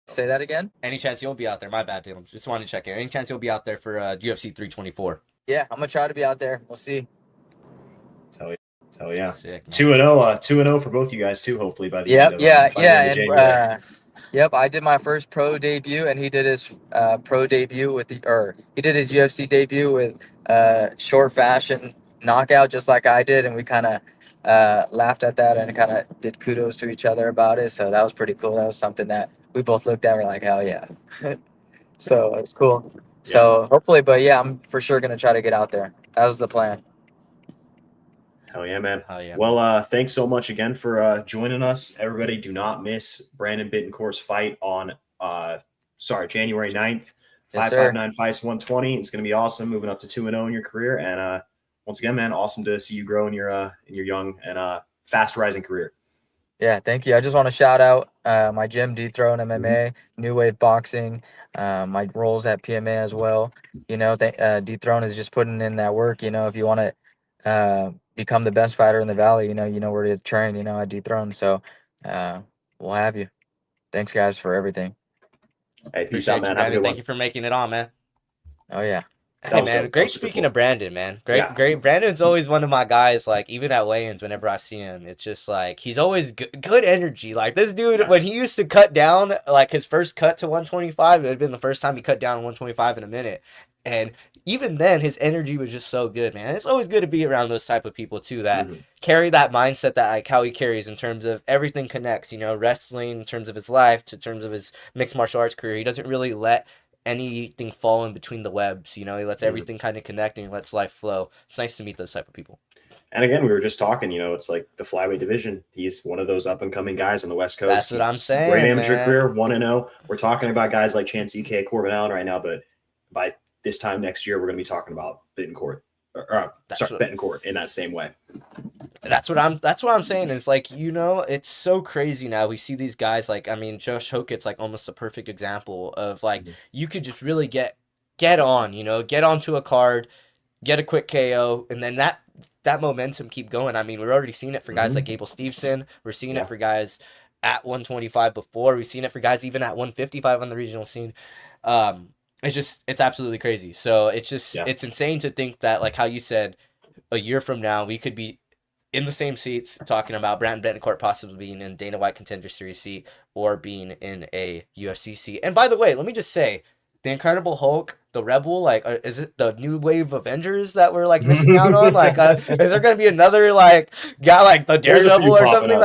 Say that again? Any chance you'll be out there? My bad, Dylan. Just wanted to check in. Any chance you'll be out there for UFC 324? Yeah, I'm gonna try to be out there. We'll see. Hell yeah. Sick, 2-0 for both you guys too, hopefully by the end of January. Yep, I did my first pro debut and he did his pro debut he did his UFC debut with short fashion knockout just like I did, and we kind of laughed at that and kind of did kudos to each other about it. So that was pretty cool. That was something that we both looked at and we're like, hell yeah. So it was cool. Yeah. So hopefully, but yeah, I'm for sure going to try to get out there. That was the plan. Hell yeah, man. Well, thanks so much again for joining us. Everybody, do not miss Brandon Betancourt's fight on January 9th. 559 Fights 120. It's going to be awesome, moving up to 2-0 in your career. And once again, man, awesome to see you grow in your young and fast rising career. Yeah, thank you. I just want to shout out my gym, Dethrone MMA, New Wave Boxing, my roles at PMA as well. Dethrone is just putting in that work. If you want to become the best fighter in the valley, you know where to train, at Dethrone. So we'll have you. Thanks, guys, for everything. Hey, peace out, man. Thank you for making it on, man. Oh, yeah. Hey, man, great speaking of Brandon, man. Great. Brandon's always one of my guys, even at weigh-ins, whenever I see him, it's just he's always good energy. This dude, when he used to cut down, his first cut to 125, it had been the first time he cut down 125 in a minute. And even then, his energy was just so good, man. It's always good to be around those type of people too that carry that mindset that like how he carries in terms of everything connects. You know, wrestling in terms of his life to terms of his mixed martial arts career. He doesn't really let anything fall in between the webs. You know, he lets everything kind of connect and he lets life flow. It's nice to meet those type of people. And again, we were just talking, you know, it's like the flyweight division. He's one of those up and coming guys on the West Coast. That's what I'm saying. Great amateur man. career, 1-0. We're talking about guys like Chance EK, Corbin Allen right now, but by this time next year, we're going to be talking about Betancourt. Betancourt in that same way. That's what I'm saying. It's like, you know, it's so crazy now. We see these guys like, I mean, Josh Hokett's like almost a perfect example of like you could just really get on, you know, get onto a card, get a quick KO, and then that momentum keep going. I mean, we're already seeing it for guys like Gable Steveson. We're seeing it for guys at 125 before. We've seen it for guys even at 155 on the regional scene. It's absolutely crazy. So it's just it's insane to think that, like how you said, a year from now we could be in the same seats talking about Brandon Betancourt possibly being in Dana White Contender Series seat or being in a UFC seat. And by the way, let me just say, the Incredible Hulk, the Rebel, like, is it the new wave Avengers that we're like missing out on? Like, is there gonna be another like guy like the Daredevil or something?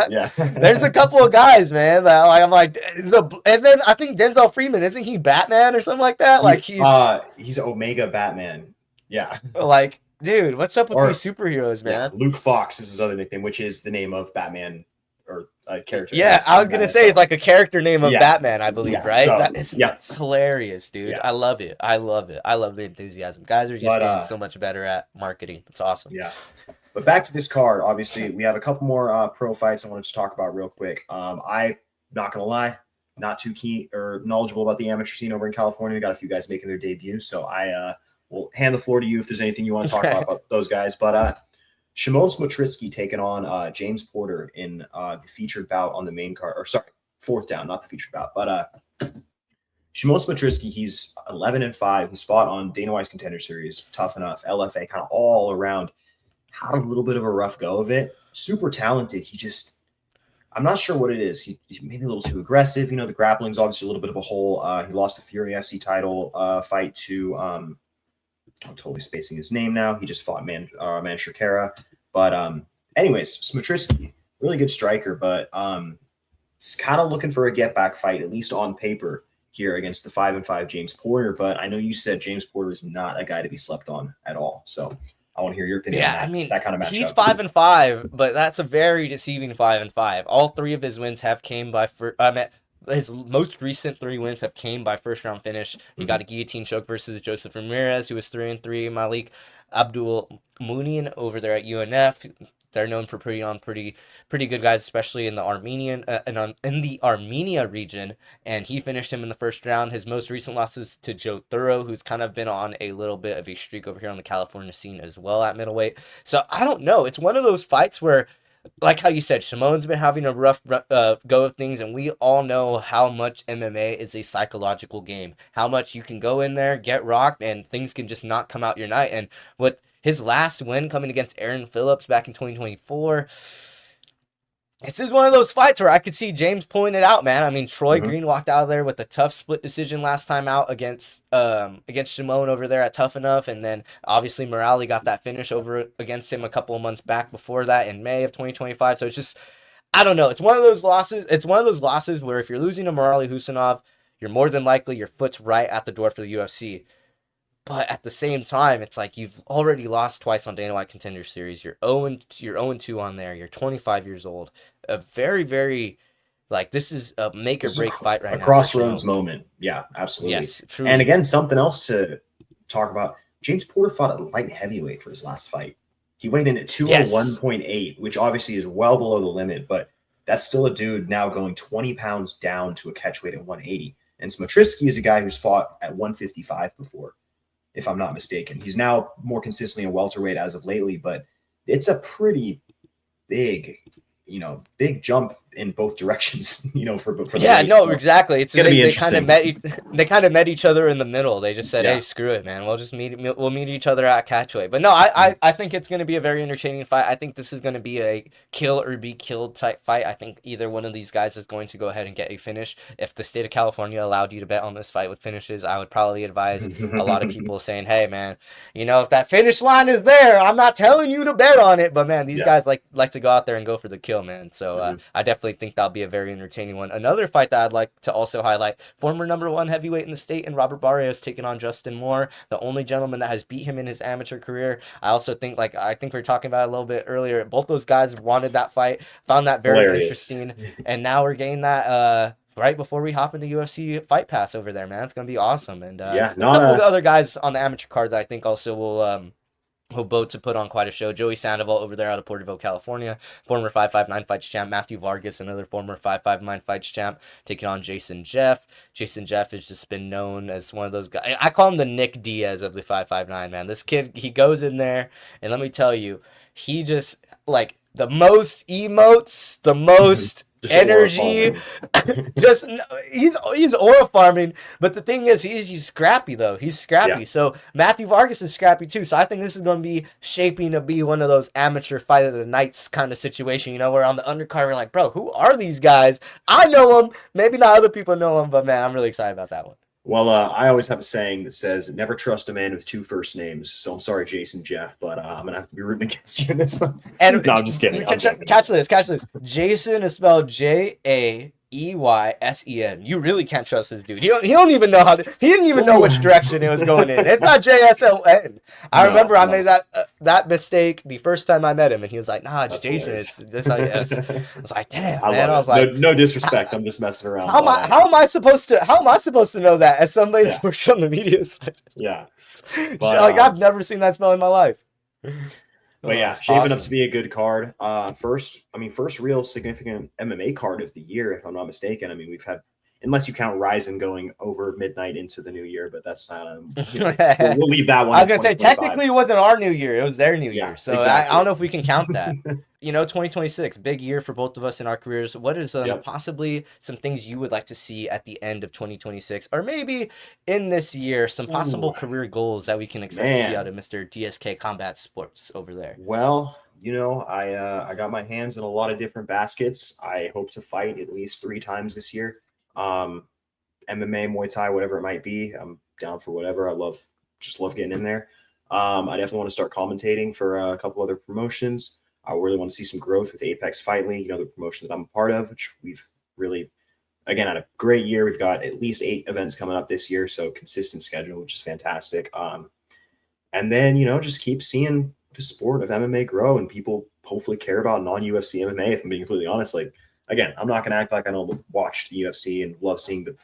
There's a couple of guys, man. That like I'm like, and then I think Denzel Freeman, isn't he Batman or something like that? Like he's Omega Batman. Yeah. Like, dude, what's up with these superheroes, man? Yeah, Luke Fox is his other nickname, which is the name of Batman. Or a character. Yeah, I was gonna say it's like a character name of Batman, I believe, right? So, it's hilarious, dude. Yeah. I love it. I love the enthusiasm. Guys are just getting so much better at marketing. It's awesome. Yeah. But back to this card, obviously, we have a couple more pro fights I wanted to talk about real quick. I'm not gonna lie, not too keen or knowledgeable about the amateur scene over in California. We got a few guys making their debut, so I will hand the floor to you if there's anything you want to talk about those guys. But Shimon Smotritsky taking on James Porter in the featured bout on the main card, or sorry, fourth down, not the featured bout. But Shimon Smotritsky, he's 11-5. He's fought on Dana White's Contender Series, Tough Enough, LFA, kind of all around. Had a little bit of a rough go of it. Super talented. I'm not sure what it is. He's maybe a little too aggressive. You know, the grappling's obviously a little bit of a hole. He lost the Fury FC title fight to I'm totally spacing his name now. He just fought Man Shakira. But anyways, Smotritsky, really good striker, but it's kind of looking for a get-back fight, at least on paper, here against the 5-5 James Porter. But I know you said James Porter is not a guy to be slept on at all. So I want to hear your opinion on that, I mean, that kind of matchup. He's 5-5, but that's a very deceiving 5-5. All three of his wins have came by his most recent 3 wins have came by first round finish. He got a guillotine choke versus Joseph Ramirez, who was 3-3. Malik Abdul Munin over there at UNF. They're known for pretty good guys, especially in the Armenia region. And he finished him in the first round. His most recent losses to Joe Thorough, who's kind of been on a little bit of a streak over here on the California scene as well at middleweight. So I don't know. It's one of those fights where, like how you said, Shimon's been having a rough go of things, and we all know how much MMA is a psychological game. How much you can go in there, get rocked, and things can just not come out your night. And what his last win coming against Aaron Phillips back in 2024, this is one of those fights where I could see James pulling it out, man. I mean, Troy Green walked out of there with a tough split decision last time out against Shimon over there at Tough Enough, and then obviously Morali got that finish over against him a couple of months back before that in May of 2025. So it's just, I don't know. It's one of those losses. It's one of those losses where if you're losing to Morali Husanov, you're more than likely your foot's right at the door for the UFC. But at the same time, it's like you've already lost twice on Dana White Contender Series. You're 0-2 on there. You're 25 years old. A very, very, like, this is a make or break fight right now. A crossroads moment. Yeah, absolutely. Yes, truly. And again, something else to talk about. James Porter fought at light heavyweight for his last fight. He weighed in at 201.8, which obviously is well below the limit, but that's still a dude now going 20 pounds down to a catch weight at 180. And Smotritsky is a guy who's fought at 155 before, if I'm not mistaken. He's now more consistently a welterweight as of lately, but it's a pretty big jump in both directions, for the Yeah, weight. no, So exactly. It's gonna be they kind of interesting. they kind of met each other in the middle. They just said, Yeah. "Hey, screw it, man. We'll meet each other at catchweight." But no, I think it's going to be a very entertaining fight. I think this is going to be a kill or be killed type fight. I think either one of these guys is going to go ahead and get a finish. If the state of California allowed you to bet on this fight with finishes, I would probably advise a lot of people saying, "Hey, man, if that finish line is there, I'm not telling you to bet on it, but man, these Yeah. guys like to go out there and go for the kill, man." So I definitely think that'll be a very entertaining one. Another fight that I'd like to also highlight: former #1 heavyweight in the state, and Robert Barrios taking on Justin Moore, the only gentleman that has beat him in his amateur career. I also think, I think we were talking about it a little bit earlier, both those guys wanted that fight, found that very Hilarious. interesting, and now we're getting that right before we hop into UFC Fight Pass over there, man. It's gonna be awesome. And Yeah, a not couple of a other guys on the amateur card that I think also will boat to put on quite a show. Joey Sandoval over there out of Porterville, California, former 559 fights champ. Matthew Vargas, another former 559 fights champ, taking on Jason Jeff. Jason Jeff has just been known as one of those guys. I call him the Nick Diaz of the 559, man. This kid, he goes in there, and let me tell you, he just, the most emotes, the most just energy. Just he's aura farming, but the thing is, he's scrappy though. He's scrappy. Yeah. So Matthew Vargas is scrappy too. So I think this is going to be shaping to be one of those amateur fight of the nights kind of situation. Where on the undercard we're like, bro, who are these guys? I know them. Maybe not other people know them, but man, I'm really excited about that one. Well, I always have a saying that says, "Never trust a man with two first names." So I'm sorry, Jason Jeff, but I'm gonna have to be rooting against you in this one. And no, I'm just kidding. Catch this. Jason is spelled Jaeyysen. You really can't trust this dude. He don't even know he didn't even know which direction it was going in. It's not JSON. I remember I made that mistake the first time I met him, and he was like, "Nah, it's Jason. It's this." I was like, "Damn, man." I was like, no disrespect. I'm just messing around. How am I supposed to know that as somebody that works on the media side? Yeah, but, I've never seen that spell in my life. But yeah, shaping up to be a good card. First real significant MMA card of the year, if I'm not mistaken. I mean, we've had, unless you count Ryzen going over midnight into the new year, but that's not. We'll leave that one. I was gonna say technically it wasn't our new year; it was their new year. So exactly. I don't know if we can count that. 2026, big year for both of us in our careers. What is possibly some things you would like to see at the end of 2026, or maybe in this year, some possible career goals that we can expect to see out of Mr. DSK Combat Sports over there? Well, I got my hands in a lot of different baskets. I hope to fight at least 3 times this year. MMA, Muay Thai, whatever it might be. I'm down for whatever. I love getting in there. I definitely want to start commentating for a couple other promotions. I really want to see some growth with Apex Fight League, the promotion that I'm a part of, which we've really, again, had a great year. We've got at least 8 events coming up this year, so consistent schedule, which is fantastic. And then, just keep seeing the sport of MMA grow, and people hopefully care about non-UFC MMA, if I'm being completely honest. Again, I'm not going to act like I don't watch the UFC and love seeing the,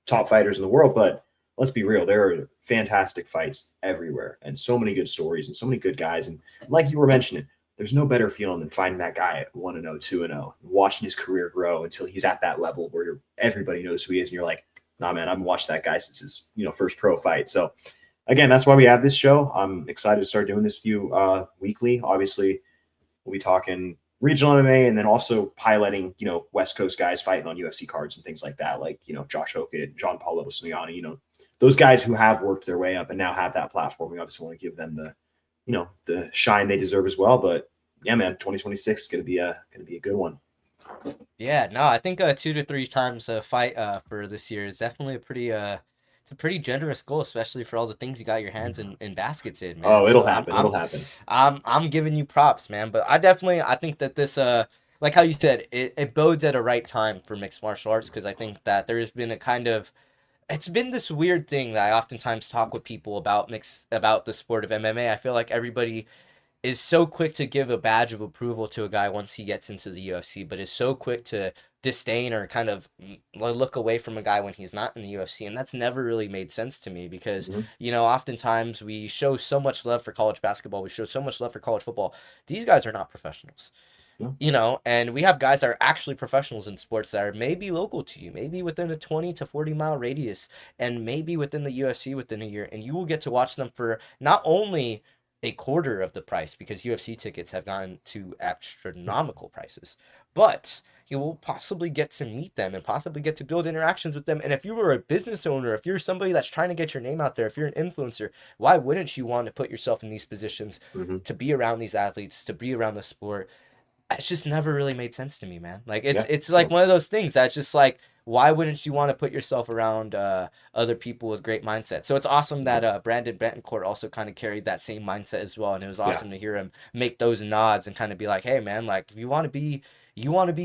top fighters in the world, but let's be real. There are fantastic fights everywhere and so many good stories and so many good guys. And like you were mentioning, there's no better feeling than finding that guy at 1-0, 2-0, watching his career grow until he's at that level where everybody knows who he is. And you're like, nah, man, I've watched that guy since his, first pro fight. So again, that's why we have this show. I'm excited to start doing this with you weekly. Obviously, we'll be talking regional MMA and then also highlighting, West Coast guys fighting on UFC cards and things like that. Like, Josh Hokett, John Paul LeBosnoyani, those guys who have worked their way up and now have that platform. We obviously want to give them the shine they deserve as well. But yeah, man, 2026 is going to be a good one. Yeah, no, I think 2 to 3 times a fight for this year is definitely it's a pretty generous goal, especially for all the things you got your hands in baskets in, man. Oh, it'll happen. It'll happen. I'm giving you props, man. But I think that this like how you said, it bodes at a right time for mixed martial arts, because I think that there's been it's been this weird thing that I oftentimes talk with people about the sport of MMA. I feel like everybody is so quick to give a badge of approval to a guy once he gets into the UFC, but is so quick to disdain or kind of look away from a guy when he's not in the UFC. And that's never really made sense to me, because, oftentimes we show so much love for college basketball. We show so much love for college football. These guys are not professionals. And we have guys that are actually professionals in sports that are maybe local to you, maybe within a 20 to 40 mile radius, and maybe within the UFC within a year. And you will get to watch them for not only a quarter of the price because UFC tickets have gone to astronomical prices. But you will possibly get to meet them and possibly get to build interactions with them. And if you were a business owner, if you're somebody that's trying to get your name out there, if you're an influencer, why wouldn't you want to put yourself in these positions to be around these athletes, to be around the sport? It's just never really made sense to me, man. Like it's like one of those things that's just like, why wouldn't you want to put yourself around other people with great mindset? So it's awesome that Brandon Betancourt also kind of carried that same mindset as well, and it was awesome to hear him make those nods and kind of be like, hey man, like if you want to be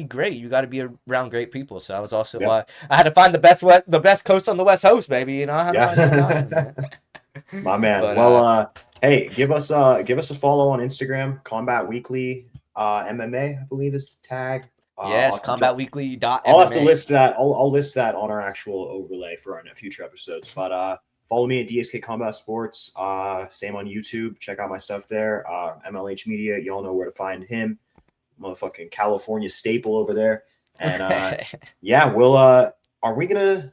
great, you got to be around great people. So that was also why I had to find the best coast on the West Coast, baby. You know, I had to find Dylan Knostman, man. My man. But, well, hey, give us a follow on Instagram, Combat Weekly MMA, I believe is the tag. Yes, combatweekly.mma. I'll have to list that. I'll list that on our actual overlay for our future episodes. But follow me at DSK Combat Sports. Same on YouTube. Check out my stuff there. MLH Media. Y'all know where to find him. Motherfucking California staple over there. And yeah, we'll are we planning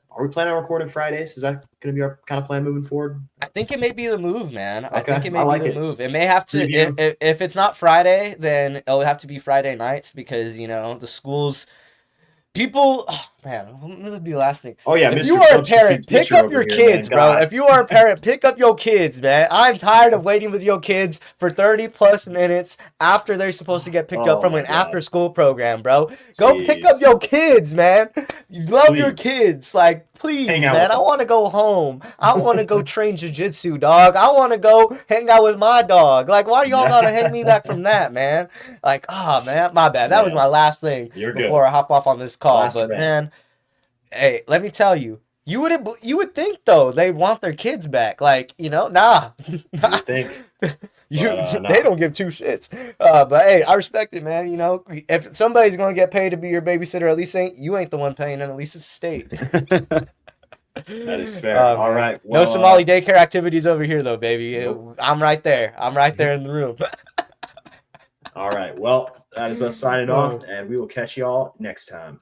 on recording Fridays? Is that gonna be our kind of plan moving forward? I think it may be the move, man. Okay. I think it may be the move. It may have to Preview. if it's not Friday, then it'll have to be Friday nights because, you know, the schools people, oh, man, this will be the last thing. Oh yeah, if Mr. you are a Substitute parent, pick teacher up your over here, kids, man. bro. God. If you are a parent, pick up your kids, man. I'm tired of waiting with your kids for 30 plus minutes after they're supposed to get picked up from my an God. after school program, bro. Go pick Jeez. up your kids, man. You love your Please. kids. Like, please, Hang out man. with I them. want to go home. I want to go train jiu-jitsu, dog. I want to go hang out with my dog. Like, why do y'all gotta hang me back from that, man? Like, oh, man, my bad. That was my last thing You're before good. I hop off on this call. Last But, rant. man, hey, let me tell you, you would think though they'd want their kids back. Like, you know, nah. You would think. They Nah. don't give two shits. But hey, I respect it, man. You know, if somebody's gonna get paid to be your babysitter, at least you ain't the one paying, and at least it's the state. That is fair. All right. No Well, Somali daycare activities over here, though, baby. Nope. I'm right there. I'm right there in the room. All right. Well, that is us signing off, and we will catch y'all next time.